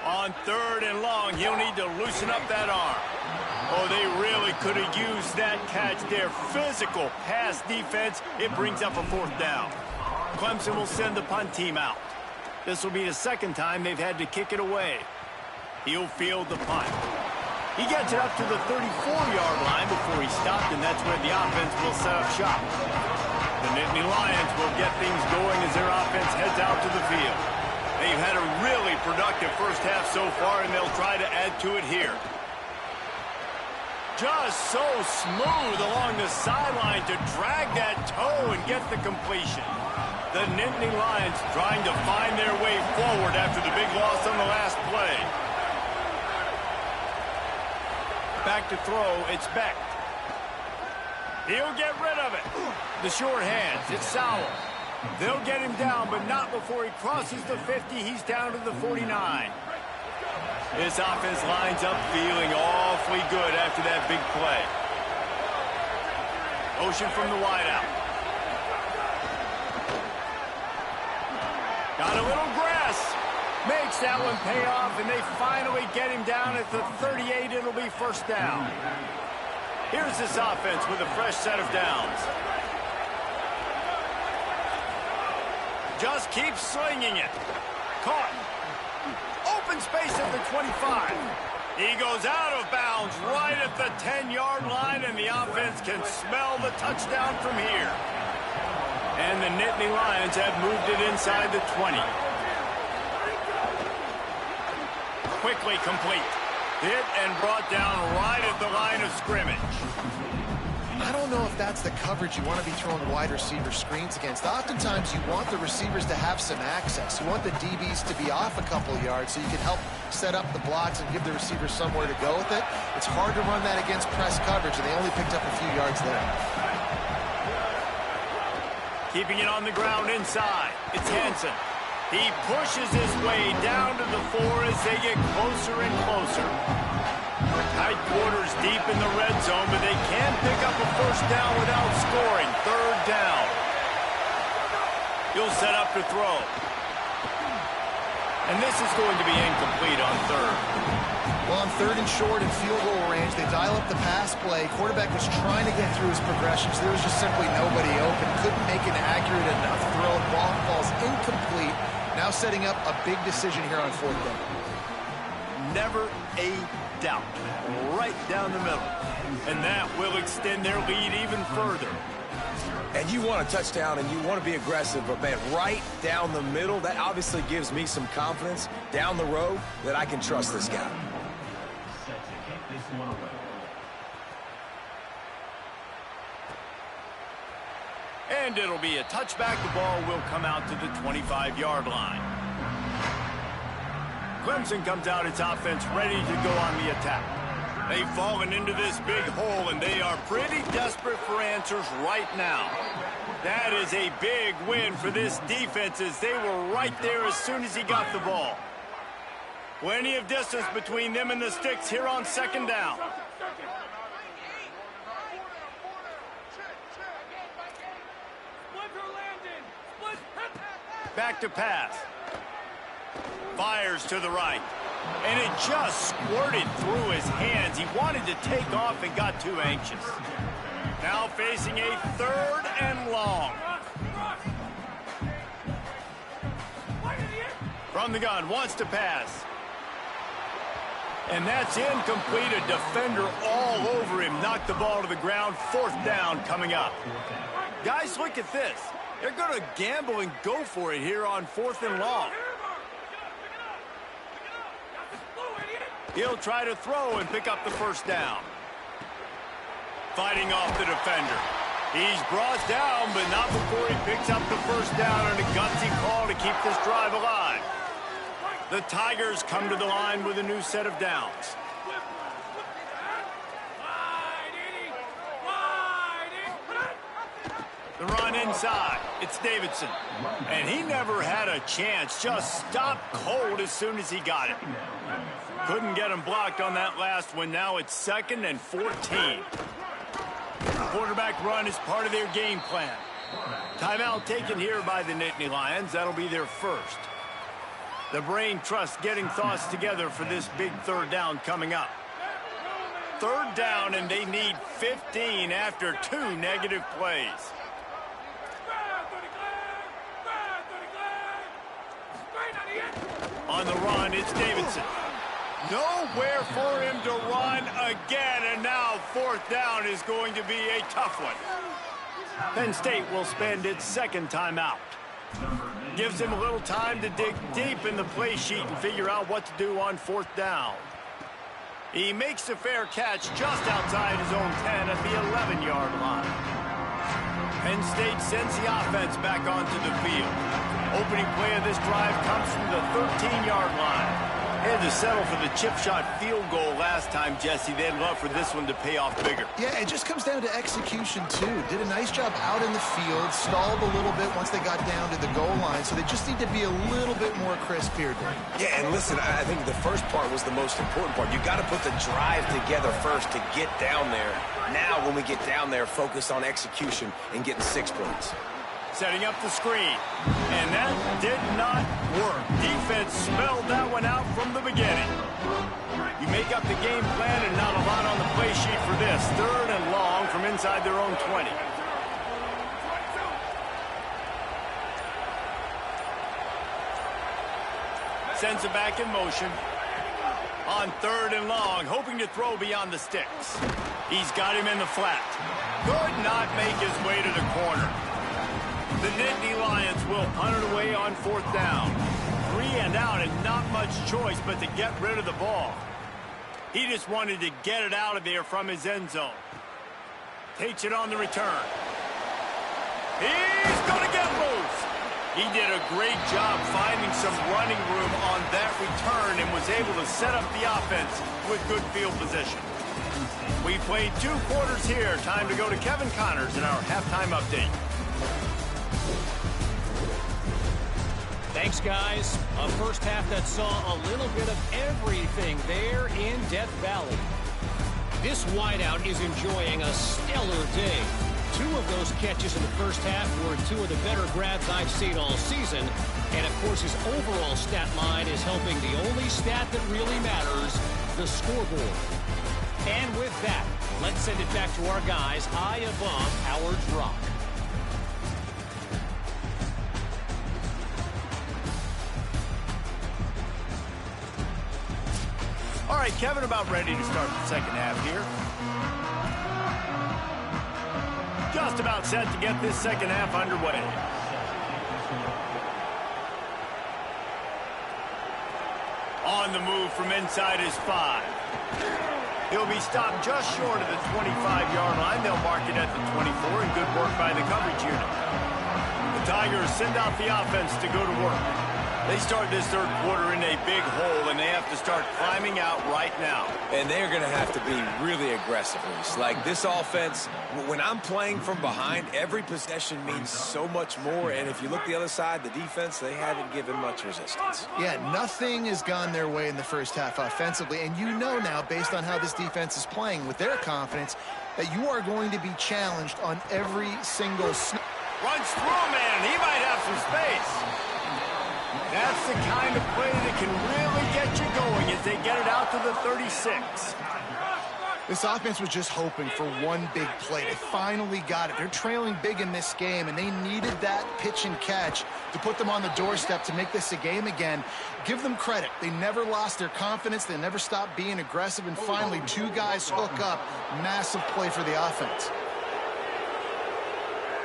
On 3rd and long, he'll need to loosen up that arm. Oh, they really could have used that catch there. Physical pass defense. It brings up a 4th down. Clemson will send the punt team out. This will be the 2nd time they've had to kick it away. He'll field the punt. He gets it up to the 34-yard line before he stopped, and that's where the offense will set up shop. The Nittany Lions will get things going as their offense heads out to the field. They've had a really productive first half so far, and they'll try to add to it here. Just so smooth along the sideline to drag that toe and get the completion. The Nittany Lions trying to find their way forward after the big loss on the last play. Back to throw, it's Beck. He'll get rid of it. The short hands, it's Sowell. They'll get him down, but not before he crosses the 50. He's down to the 49. This offense lines up feeling awfully good after that big play. Motion from the wideout. Got a little grass. Makes that one pay off, and they finally get him down at the 38. It'll be first down. Here's this offense with a fresh set of downs. Just keep slinging it. Caught. Open space at the 25. He goes out of bounds right at the 10-yard line, and the offense can smell the touchdown from here. And the Nittany Lions have moved it inside the 20. Quickly complete. Hit and brought down right at the line of scrimmage. I don't know if that's the coverage you want to be throwing wide receiver screens against. Oftentimes, you want the receivers to have some access. You want the DBs to be off a couple of yards so you can help set up the blocks and give the receivers somewhere to go with it. It's hard to run that against press coverage, and they only picked up a few yards there. Keeping it on the ground inside. It's Hansen. He pushes his way down to the 4 as they get closer and closer. Tight quarters deep in the red zone, but they can pick up a first down without scoring. Third down. He'll set up to throw. And this is going to be incomplete on third. Well, on third and short and field goal range, they dial up the pass play. Quarterback was trying to get through his progressions. There was just simply nobody open. Couldn't make an accurate enough throw. Ball falls incomplete. Now setting up a big decision here on fourth down. Never a doubt. Right down the middle. And that will extend their lead even further. And you want a touchdown and you want to be aggressive, but man, right down the middle, that obviously gives me some confidence down the road that I can trust this guy. And it'll be a touchback. The ball will come out to the 25-yard line. Clemson comes out its offense ready to go on the attack. They've fallen into this big hole, and they are pretty desperate for answers right now. That is a big win for this defense as they were right there as soon as he got the ball. Plenty of distance between them and the sticks here on second down. Back to pass. Fires to the right. And it just squirted through his hands. He wanted to take off and got too anxious. Now facing a third and long. From the gun, wants to pass. And that's incomplete. A defender all over him. Knocked the ball to the ground. Fourth down coming up. Guys, look at this. They're going to gamble and go for it here on fourth and long. He'll try to throw and pick up the first down. Fighting off the defender. He's brought down, but not before he picks up the first down on a gutsy call to keep this drive alive. The Tigers come to the line with a new set of downs. The run inside. It's Davidson. And he never had a chance. Just stopped cold as soon as he got it. Couldn't get him blocked on that last one. Now it's 2nd and 14. Quarterback run is part of their game plan. Timeout taken here by the Nittany Lions. That'll be their first. The brain trust getting thoughts together for this big third down coming up. Third down, and they need 15 after 2 negative plays. On the run, it's Davidson. Nowhere for him to run again, and now fourth down is going to be a tough one. Penn State will spend its second timeout. Gives him a little time to dig deep in the play sheet and figure out what to do on fourth down. He makes a fair catch just outside his own 10 at the 11-yard line. Penn State sends the offense back onto the field. Opening play of this drive comes from the 13-yard line. They had to settle for the chip shot field goal last time, Jesse. They'd love for this one to pay off bigger. Yeah, it just comes down to execution, too. Did a nice job out in the field, stalled a little bit once they got down to the goal line, so they just need to be a little bit more crisp here, Dave. Yeah, and listen, I think the first part was the most important part. You got to put the drive together first to get down there. Now, when we get down there, focus on execution and getting 6 points. Setting up the screen. And that did not work. Defense smelled that one out from the beginning. You make up the game plan and not a lot on the play sheet for this. Third and long from inside their own 20. Sends it back in motion. On third and long, hoping to throw beyond the sticks. He's got him in the flat. Could not make his way to the corner. The Nittany Lions will punt it away on fourth down. 3 and out and not much choice but to get rid of the ball. He just wanted to get it out of there from his end zone. Takes it on the return. He's going to get loose. He did a great job finding some running room on that return and was able to set up the offense with good field position. We played 2 quarters here. Time to go to Kevin Connors in our halftime update. Thanks, guys. A first half that saw a little bit of everything there in Death Valley. This wideout is enjoying a stellar day. 2 of those catches in the first half were 2 of the better grabs I've seen all season. And, of course, his overall stat line is helping the only stat that really matters, the scoreboard. And with that, let's send it back to our guys high above Howard's Rock. All right, Kevin, about ready to start the second half here. Just about set to get this second half underway. On the move from inside his 5. He'll be stopped just short of the 25-yard line. They'll mark it at the 24, and good work by the coverage unit. The Tigers send out the offense to go to work. They start this third quarter in a big hole, and they have to start climbing out right now. And they're going to have to be really aggressive. Like this offense, when I'm playing from behind, every possession means so much more. And if you look the other side, the defense, they haven't given much resistance. Yeah, nothing has gone their way in the first half offensively. And you know now, based on how this defense is playing with their confidence, that you are going to be challenged on every single snap. Runs through a man. He might have some space. That's the kind of play that can really get you going as they get it out to the 36. This offense was just hoping for one big play. They finally got it. They're trailing big in this game, and they needed that pitch and catch to put them on the doorstep to make this a game again. Give them credit. They never lost their confidence. They never stopped being aggressive, and finally 2 guys hook up. Massive play for the offense.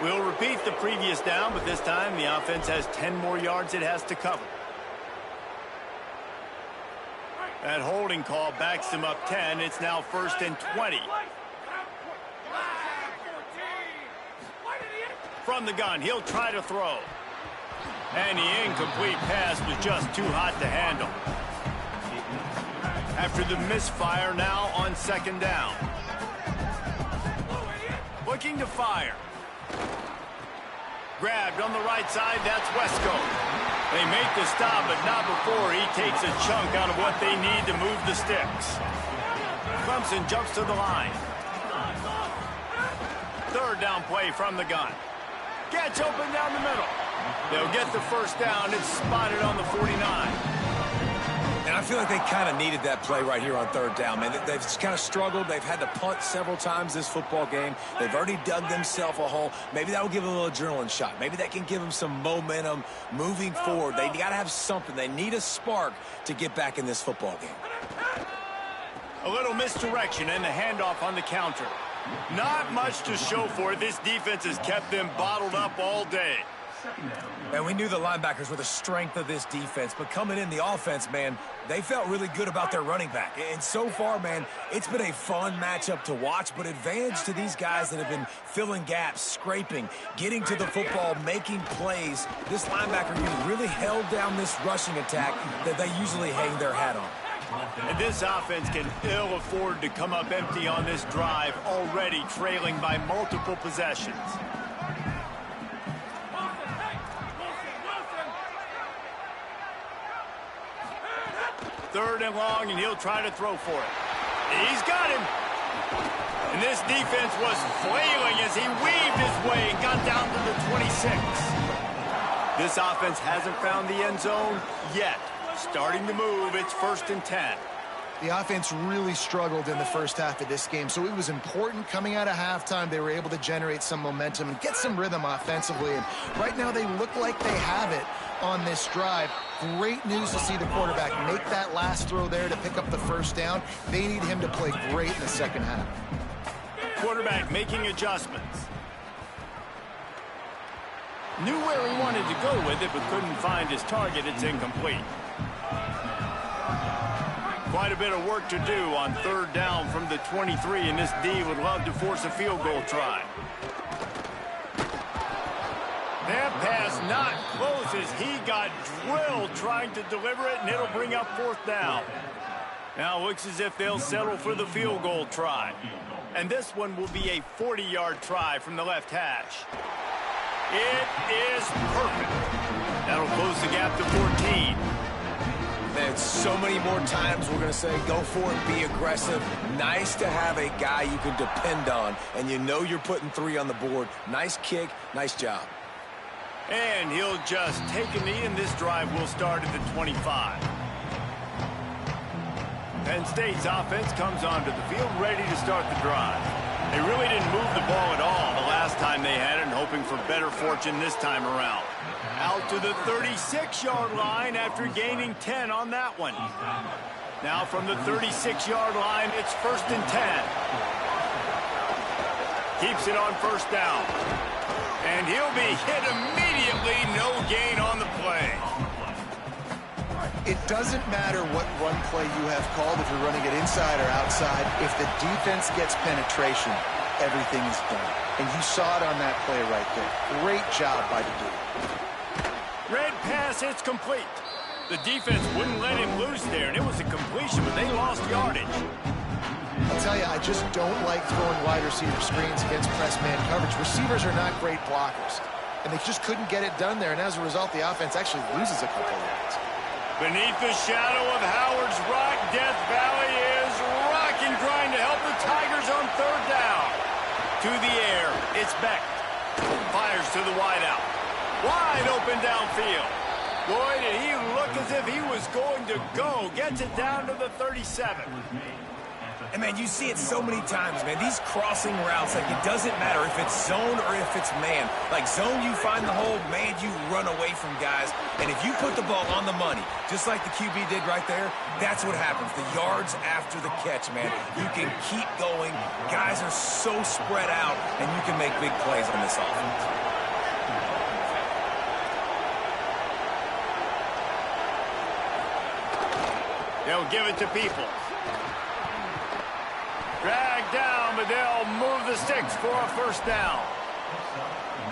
We'll repeat the previous down, but this time the offense has 10 more yards it has to cover. That holding call backs them up 10. It's now 1st and 20. From the gun, he'll try to throw. And the incomplete pass was just too hot to handle. After the misfire, now on 2nd down. Looking to fire. Grabbed on the right side, that's Wesco. They make the stop, but not before he takes a chunk out of what they need to move the sticks. Clemson jumps to the line. 3rd down play from the gun. Gets open down the middle. They'll get the 1st down. It's spotted on the 49. And I feel like they kind of needed that play right here on 3rd down, man. They've just kind of struggled. They've had to punt several times this football game. They've already dug themselves a hole. Maybe that will give them a little adrenaline shot. Maybe that can give them some momentum moving forward. They got to have something. They need a spark to get back in this football game. A little misdirection and the handoff on the counter. Not much to show for it. This defense has kept them bottled up all day. And we knew the linebackers were the strength of this defense, but coming in the offense, man, they felt really good about their running back. And so far, man, it's been a fun matchup to watch, but advantage to these guys that have been filling gaps, scraping, getting to the football, making plays. This linebacker unit really held down this rushing attack that they usually hang their hat on. And this offense can ill afford to come up empty on this drive, already trailing by multiple possessions. Third and long, and he'll try to throw for it. He's got him. And this defense was flailing as he weaved his way and got down to the 26. This offense hasn't found the end zone yet. Starting to move, it's 1st and 10. The offense really struggled in the first half of this game, so it was important coming out of halftime. They were able to generate some momentum and get some rhythm offensively, and right now they look like they have it on this drive. Great news to see the quarterback make that last throw there to pick up the 1st down. They need him to play great in the second half. Quarterback making adjustments. Knew where he wanted to go with it, but couldn't find his target. It's incomplete. Quite a bit of work to do on 3rd down from the 23, and this D would love to force a field goal try. That pass not close as he got drilled trying to deliver it, and it'll bring up 4th down. Now looks as if they'll settle for the field goal try. And this one will be a 40-yard try from the left hash. It is perfect. That'll close the gap to 14. Man, so many more times we're going to say, go for it, be aggressive. Nice to have a guy you can depend on, and you know you're putting 3 on the board. Nice kick, nice job. And he'll just take a knee, and this drive will start at the 25. Penn State's offense comes onto the field ready to start the drive. They really didn't move the ball at all the last time they had it, and hoping for better fortune this time around. Out to the 36-yard line after gaining 10 on that one. Now from the 36-yard line, it's 1st and 10. Keeps it on 1st down. And he'll be hit immediately. No gain on the play. It doesn't matter what run play you have called, if you're running it inside or outside. If the defense gets penetration, everything is done. And you saw it on that play right there. Great job by the dude. Red pass, it's complete. The defense wouldn't let him loose there, and it was a completion, but they lost yardage. I'll tell you, I just don't like throwing wide receiver screens against press man coverage. Receivers are not great blockers, and they just couldn't get it done there, and as a result, the offense actually loses a couple of yards. Beneath the shadow of Howard's Rock, Death Valley is rocking, trying to help the Tigers on 3rd down. To the air, it's Beck. Fires to the wideout. Wide open downfield. Boy, did he look as if he was going to go. Gets it down to the 37. And, man, you see it so many times, man. These crossing routes, like, it doesn't matter if it's zone or if it's man. Like, zone, you find the hole. Man, you run away from guys. And if you put the ball on the money, just like the QB did right there, that's what happens. The yards after the catch, man. You can keep going. Guys are so spread out, and you can make big plays on this offense. They'll give it to people. Drag down, but they'll move the sticks for a 1st down.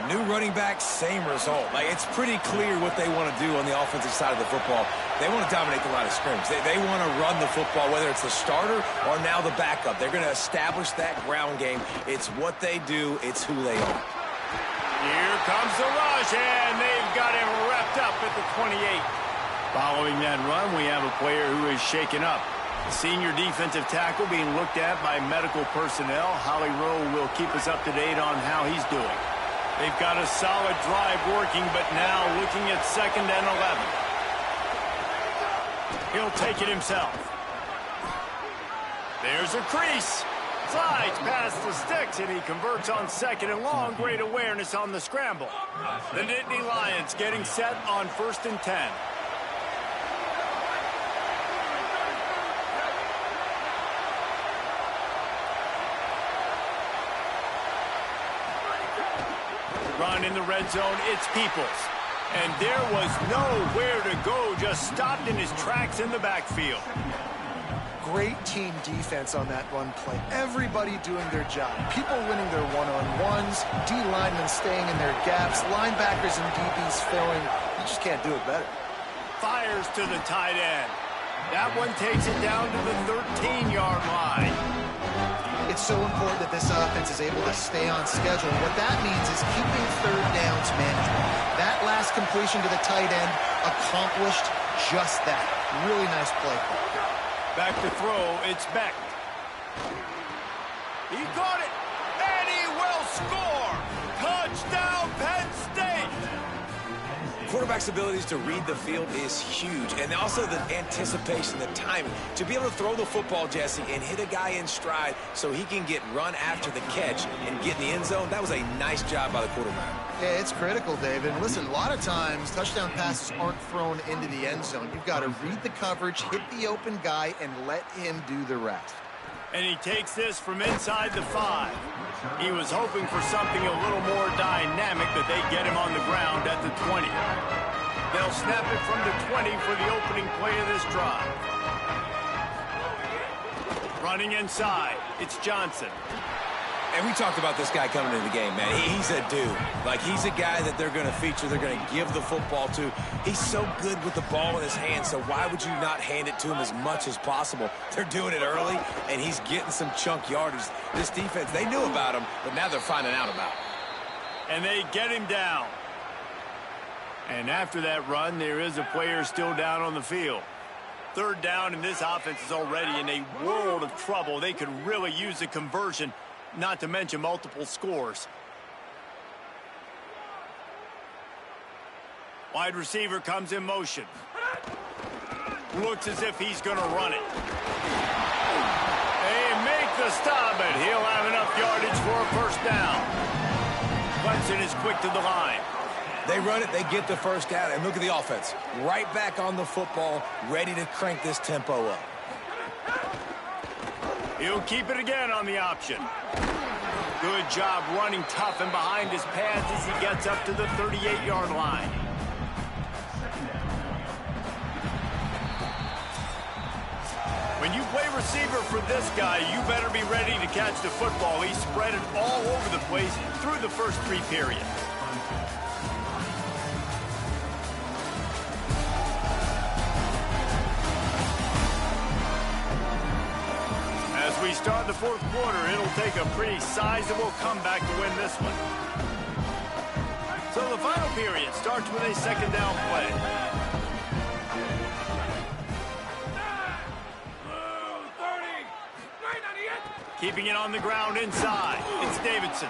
New running back, same result. Like, it's pretty clear what they want to do on the offensive side of the football. They want to dominate the line of scrimmage. They want to run the football, whether it's the starter or now the backup. They're going to establish that ground game. It's what they do. It's who they are. Here comes the rush, and they've got him wrapped up at the 28. Following that run, we have a player who is shaken up. The senior defensive tackle being looked at by medical personnel. Holly Rowe will keep us up to date on how he's doing. They've got a solid drive working, but now looking at 2nd and 11. He'll take it himself. There's a crease. Slides past the sticks, and he converts on 2nd and long. Great awareness on the scramble. The Nittany Lions getting set on 1st and 10. Run in the red zone, it's Peoples. And there was nowhere to go, just stopped in his tracks in the backfield. Great team defense on that run play. Everybody doing their job. People winning their one-on-ones, D linemen staying in their gaps, linebackers and DBs filling. You just can't do it better. Fires to the tight end. That one takes it down to the 13-yard line. It's so important that this offense is able to stay on schedule. What that means is keeping 3rd downs manageable. That last completion to the tight end accomplished just that. Really nice play call. Back to throw, it's Beck. He got it, and he will score! Touchdown, Penn State! Quarterback's abilities to read the field is huge, and also the anticipation, the timing. To be able to throw the football, Jesse, and hit a guy in stride so he can get run after the catch and get in the end zone, that was a nice job by the quarterback. Yeah, it's critical, David. And listen, a lot of times touchdown passes aren't thrown into the end zone. You've got to read the coverage, hit the open guy, and let him do the rest. And he takes this from inside the 5. He was hoping for something a little more dynamic, that they get him on the ground at the 20. They'll snap it from the 20 for the opening play of this drive. Running inside, it's Johnson. And we talked about this guy coming into the game, man. He's a dude. Like, he's a guy that they're going to feature, they're going to give the football to. He's so good with the ball in his hands, so why would you not hand it to him as much as possible? They're doing it early, and he's getting some chunk yardage. This defense, they knew about him, but now they're finding out about him. And they get him down. And after that run, there is a player still down on the field. Third down, and this offense is already in a world of trouble. They could really use a conversion, not to mention multiple scores. Wide receiver comes in motion. Looks as if he's going to run it. They make the stop, but he'll have enough yardage for a first down. Clemson is quick to the line. They run it, they get the first down, and look at the offense. Right back on the football, ready to crank this tempo up. He'll keep it again on the option. Good job running tough and behind his pads as he gets up to the 38-yard line. When you play receiver for this guy, you better be ready to catch the football. He spread it all over the place through the first 3 periods. As we start the fourth quarter, it'll take a pretty sizable comeback to win this one. So the final period starts with a second down play. Keeping it on the ground inside. It's Davidson.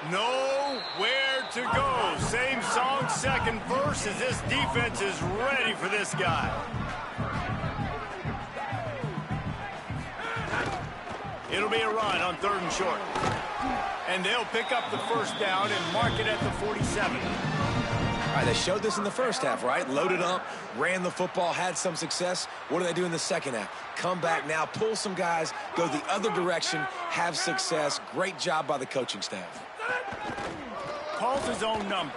Nowhere to go. Same song, second verse, as this defense is ready for this guy. It'll be a run on 3rd and short. And they'll pick up the first down and mark it at the 47. All right, they showed this in the first half, right? Loaded up, ran the football, had some success. What do they do in the second half? Come back now, pull some guys, go the other direction, have success. Great job by the coaching staff. Calls his own number.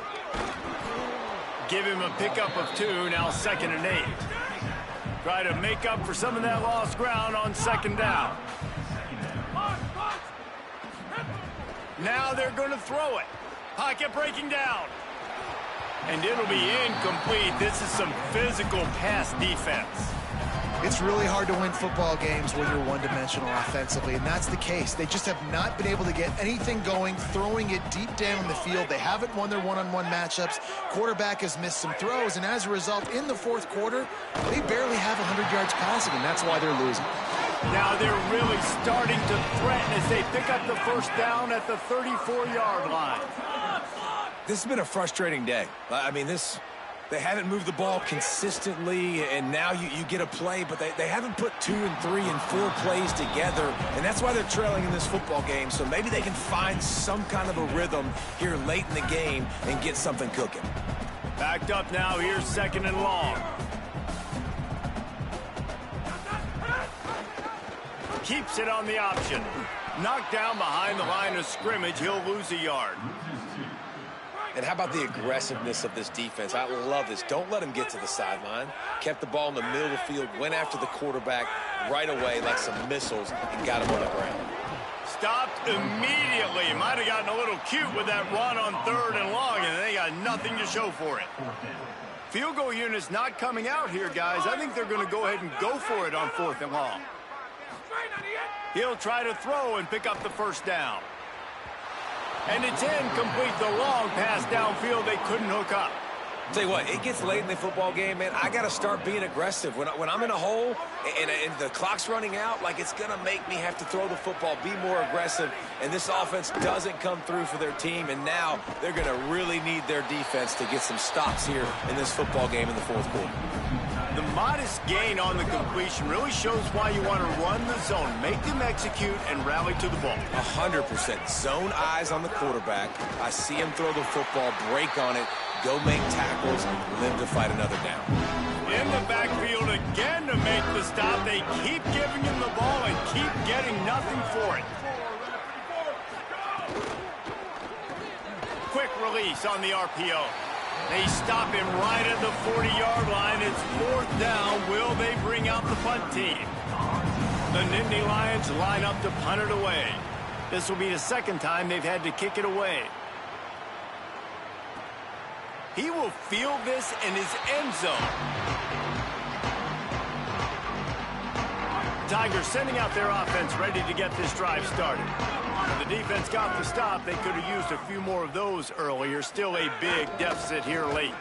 Give him a pickup of 2, now 2nd and 8. Try to make up for some of that lost ground on 2nd down. Now they're going to throw it. Pocket breaking down. And it'll be incomplete. This is some physical pass defense. It's really hard to win football games when you're one-dimensional offensively, and that's the case. They just have not been able to get anything going, throwing it deep down the field. They haven't won their one-on-one matchups. Quarterback has missed some throws, and as a result, in the fourth quarter, they barely have 100 yards passing, and that's why they're losing. Now they're really starting to threaten as they pick up the first down at the 34-yard line. This has been a frustrating day. I mean, they haven't moved the ball consistently, and now you get a play, but they haven't put 2 and 3 and 4 plays together, and that's why they're trailing in this football game. So maybe they can find some kind of a rhythm here late in the game and get something cooking. Backed up now, here's 2nd and long. Keeps it on the option. Knocked down behind the line of scrimmage, he'll lose a yard. And how about the aggressiveness of this defense? I love this. Don't let them get to the sideline. Kept the ball in the middle of the field, went after the quarterback right away like some missiles and got him on the ground. Stopped immediately. Might have gotten a little cute with that run on 3rd and long, and they got nothing to show for it. Field goal unit's not coming out here, guys. I think they're going to go ahead and go for it on 4th and long. He'll try to throw and pick up the first down. And it's incomplete. The long pass downfield, they couldn't hook up. Tell you what, it gets late in the football game, man. I got to start being aggressive. When I'm in a hole and the clock's running out, like, it's going to make me have to throw the football, be more aggressive. And this offense doesn't come through for their team, and now they're going to really need their defense to get some stops here in this football game in the fourth quarter. The modest gain on the completion really shows why you want to run the zone, make them execute, and rally to the ball. 100%. Zone eyes on the quarterback. I see him throw the football, break on it, go make tackles, and live to fight another down. In the backfield again to make the stop. They keep giving him the ball and keep getting nothing for it. Quick release on the RPO. They stop him right at the 40-yard line. It's 4th down. Will they bring out the punt team? The Nittany Lions line up to punt it away. This will be the 2nd time they've had to kick it away. He will field this in his end zone. Tigers sending out their offense ready to get this drive started. The defense got the stop. They could have used a few more of those earlier. Still a big deficit here late.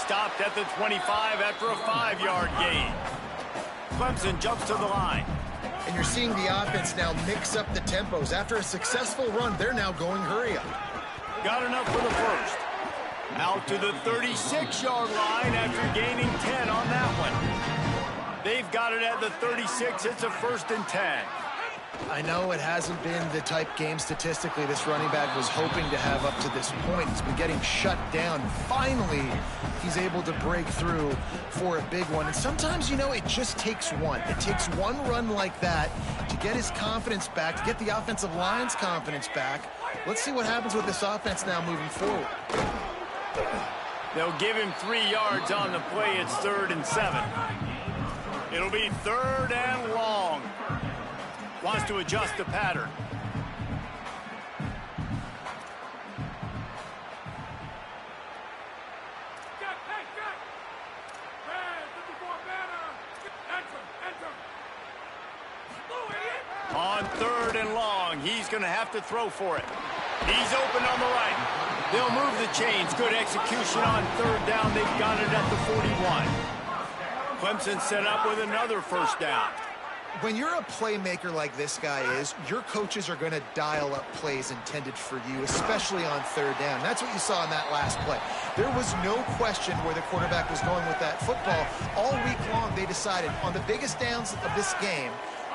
Stopped at the 25 after a 5-yard gain. Clemson jumps to the line. And you're seeing the offense now mix up the tempos. After a successful run, they're now going hurry up. Got enough for the first. Out to the 36-yard line after gaining 10 on that one. They've got it at the 36. It's a 1st and 10. I know it hasn't been the type game statistically this running back was hoping to have up to this point. He's been getting shut down. Finally, he's able to break through for a big one. And sometimes, you know, it just takes one. It takes one run like that to get his confidence back, to get the offensive line's confidence back. Let's see what happens with this offense now moving forward. They'll give him 3 yards on the play. It's 3rd and 7. It'll be 3rd and long. Wants to adjust the pattern. On 3rd and long, he's going to have to throw for it. He's open on the right. They'll move the chains. Good execution on 3rd down. They've got it at the 41. Clemson set up with another 1st down. When you're a playmaker like this guy is, your coaches are going to dial up plays intended for you, especially on 3rd down. That's what you saw in that last play. There was no question where the quarterback was going with that football. All week long, they decided on the biggest downs of this game,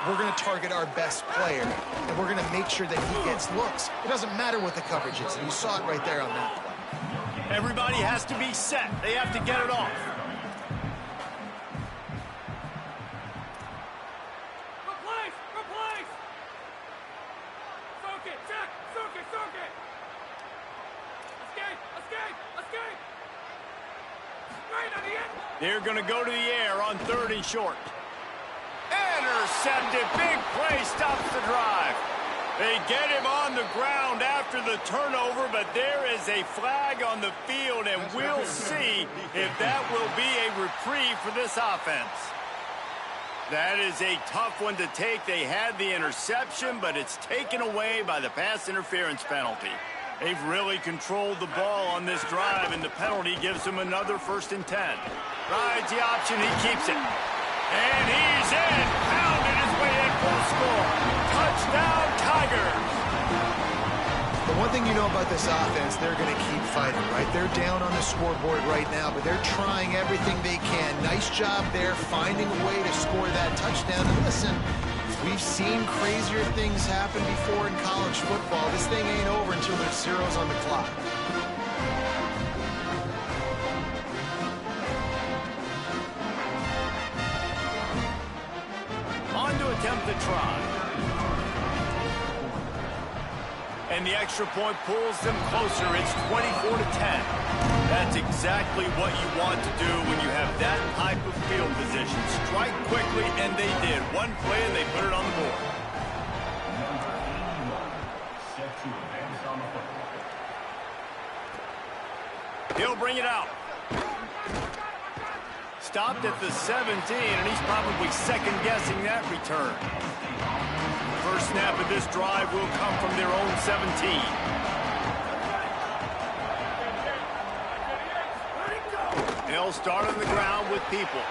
we're going to target our best player, and we're going to make sure that he gets looks. It doesn't matter what the coverage is, and you saw it right there on that play. Everybody has to be set. They have to get it off. They're going to go to the air on 3rd and short. Intercepted. Big play stops the drive. They get him on the ground after the turnover, but there is a flag on the field, and we'll see if that will be a reprieve for this offense. That is a tough one to take. They had the interception, but it's taken away by the pass interference penalty. They've really controlled the ball on this drive, and the penalty gives them another 1st and 10. Rides the option, he keeps it. And he's in, pounded his way in for a score. Touchdown, Tigers. The one thing you know about this offense, they're going to keep fighting, right? They're down on the scoreboard right now, but they're trying everything they can. Nice job there, finding a way to score that touchdown. And listen, we've seen crazier things happen before in college football. This thing ain't over until there's zeros on the clock. On to attempt the try. And the extra point pulls them closer. It's 24 to 10. That's exactly what you want to do when you have that type of field position. Strike quickly, and they did. One play, and they put it on the board. He'll bring it out. Stopped at the 17, and he's probably second-guessing that return. First snap of this drive will come from their own 17. They'll start on the ground with Peoples.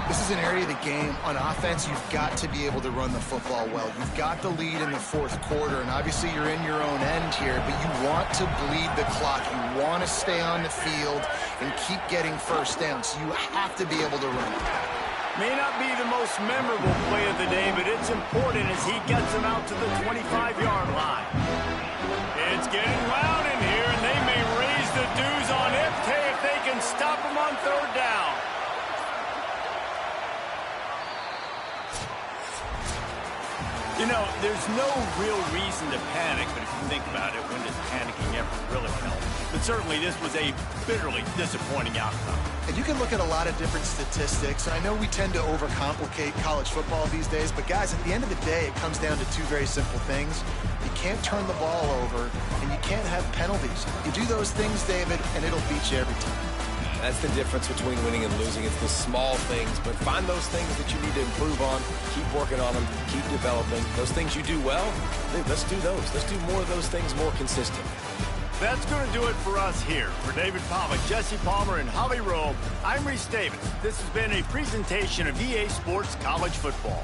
This is an area of the game. On offense, you've got to be able to run the football well. You've got the lead in the 4th quarter, and obviously you're in your own end here, but you want to bleed the clock. You want to stay on the field and keep getting first down, so you have to be able to run. May not be the most memorable play of the day, but it's important as he gets them out to the 25-yard line. It's getting loud in here, and they may raise the dues on Ifte if they can stop him on 3rd down. You know, there's no real reason to panic, but if you think about it, when does panicking ever really help? But certainly this was a bitterly disappointing outcome. And you can look at a lot of different statistics. I know we tend to overcomplicate college football these days, but guys, at the end of the day, it comes down to 2 very simple things. You can't turn the ball over, and you can't have penalties. You do those things, David, and it'll beat you every time. That's the difference between winning and losing. It's the small things, but find those things that you need to improve on. Keep working on them. Keep developing. Those things you do well, let's do those. Let's do more of those things more consistently. That's going to do it for us here. For David Pollack, Jesse Palmer, and Holly Rowe, I'm Reese Davis. This has been a presentation of EA Sports College Football.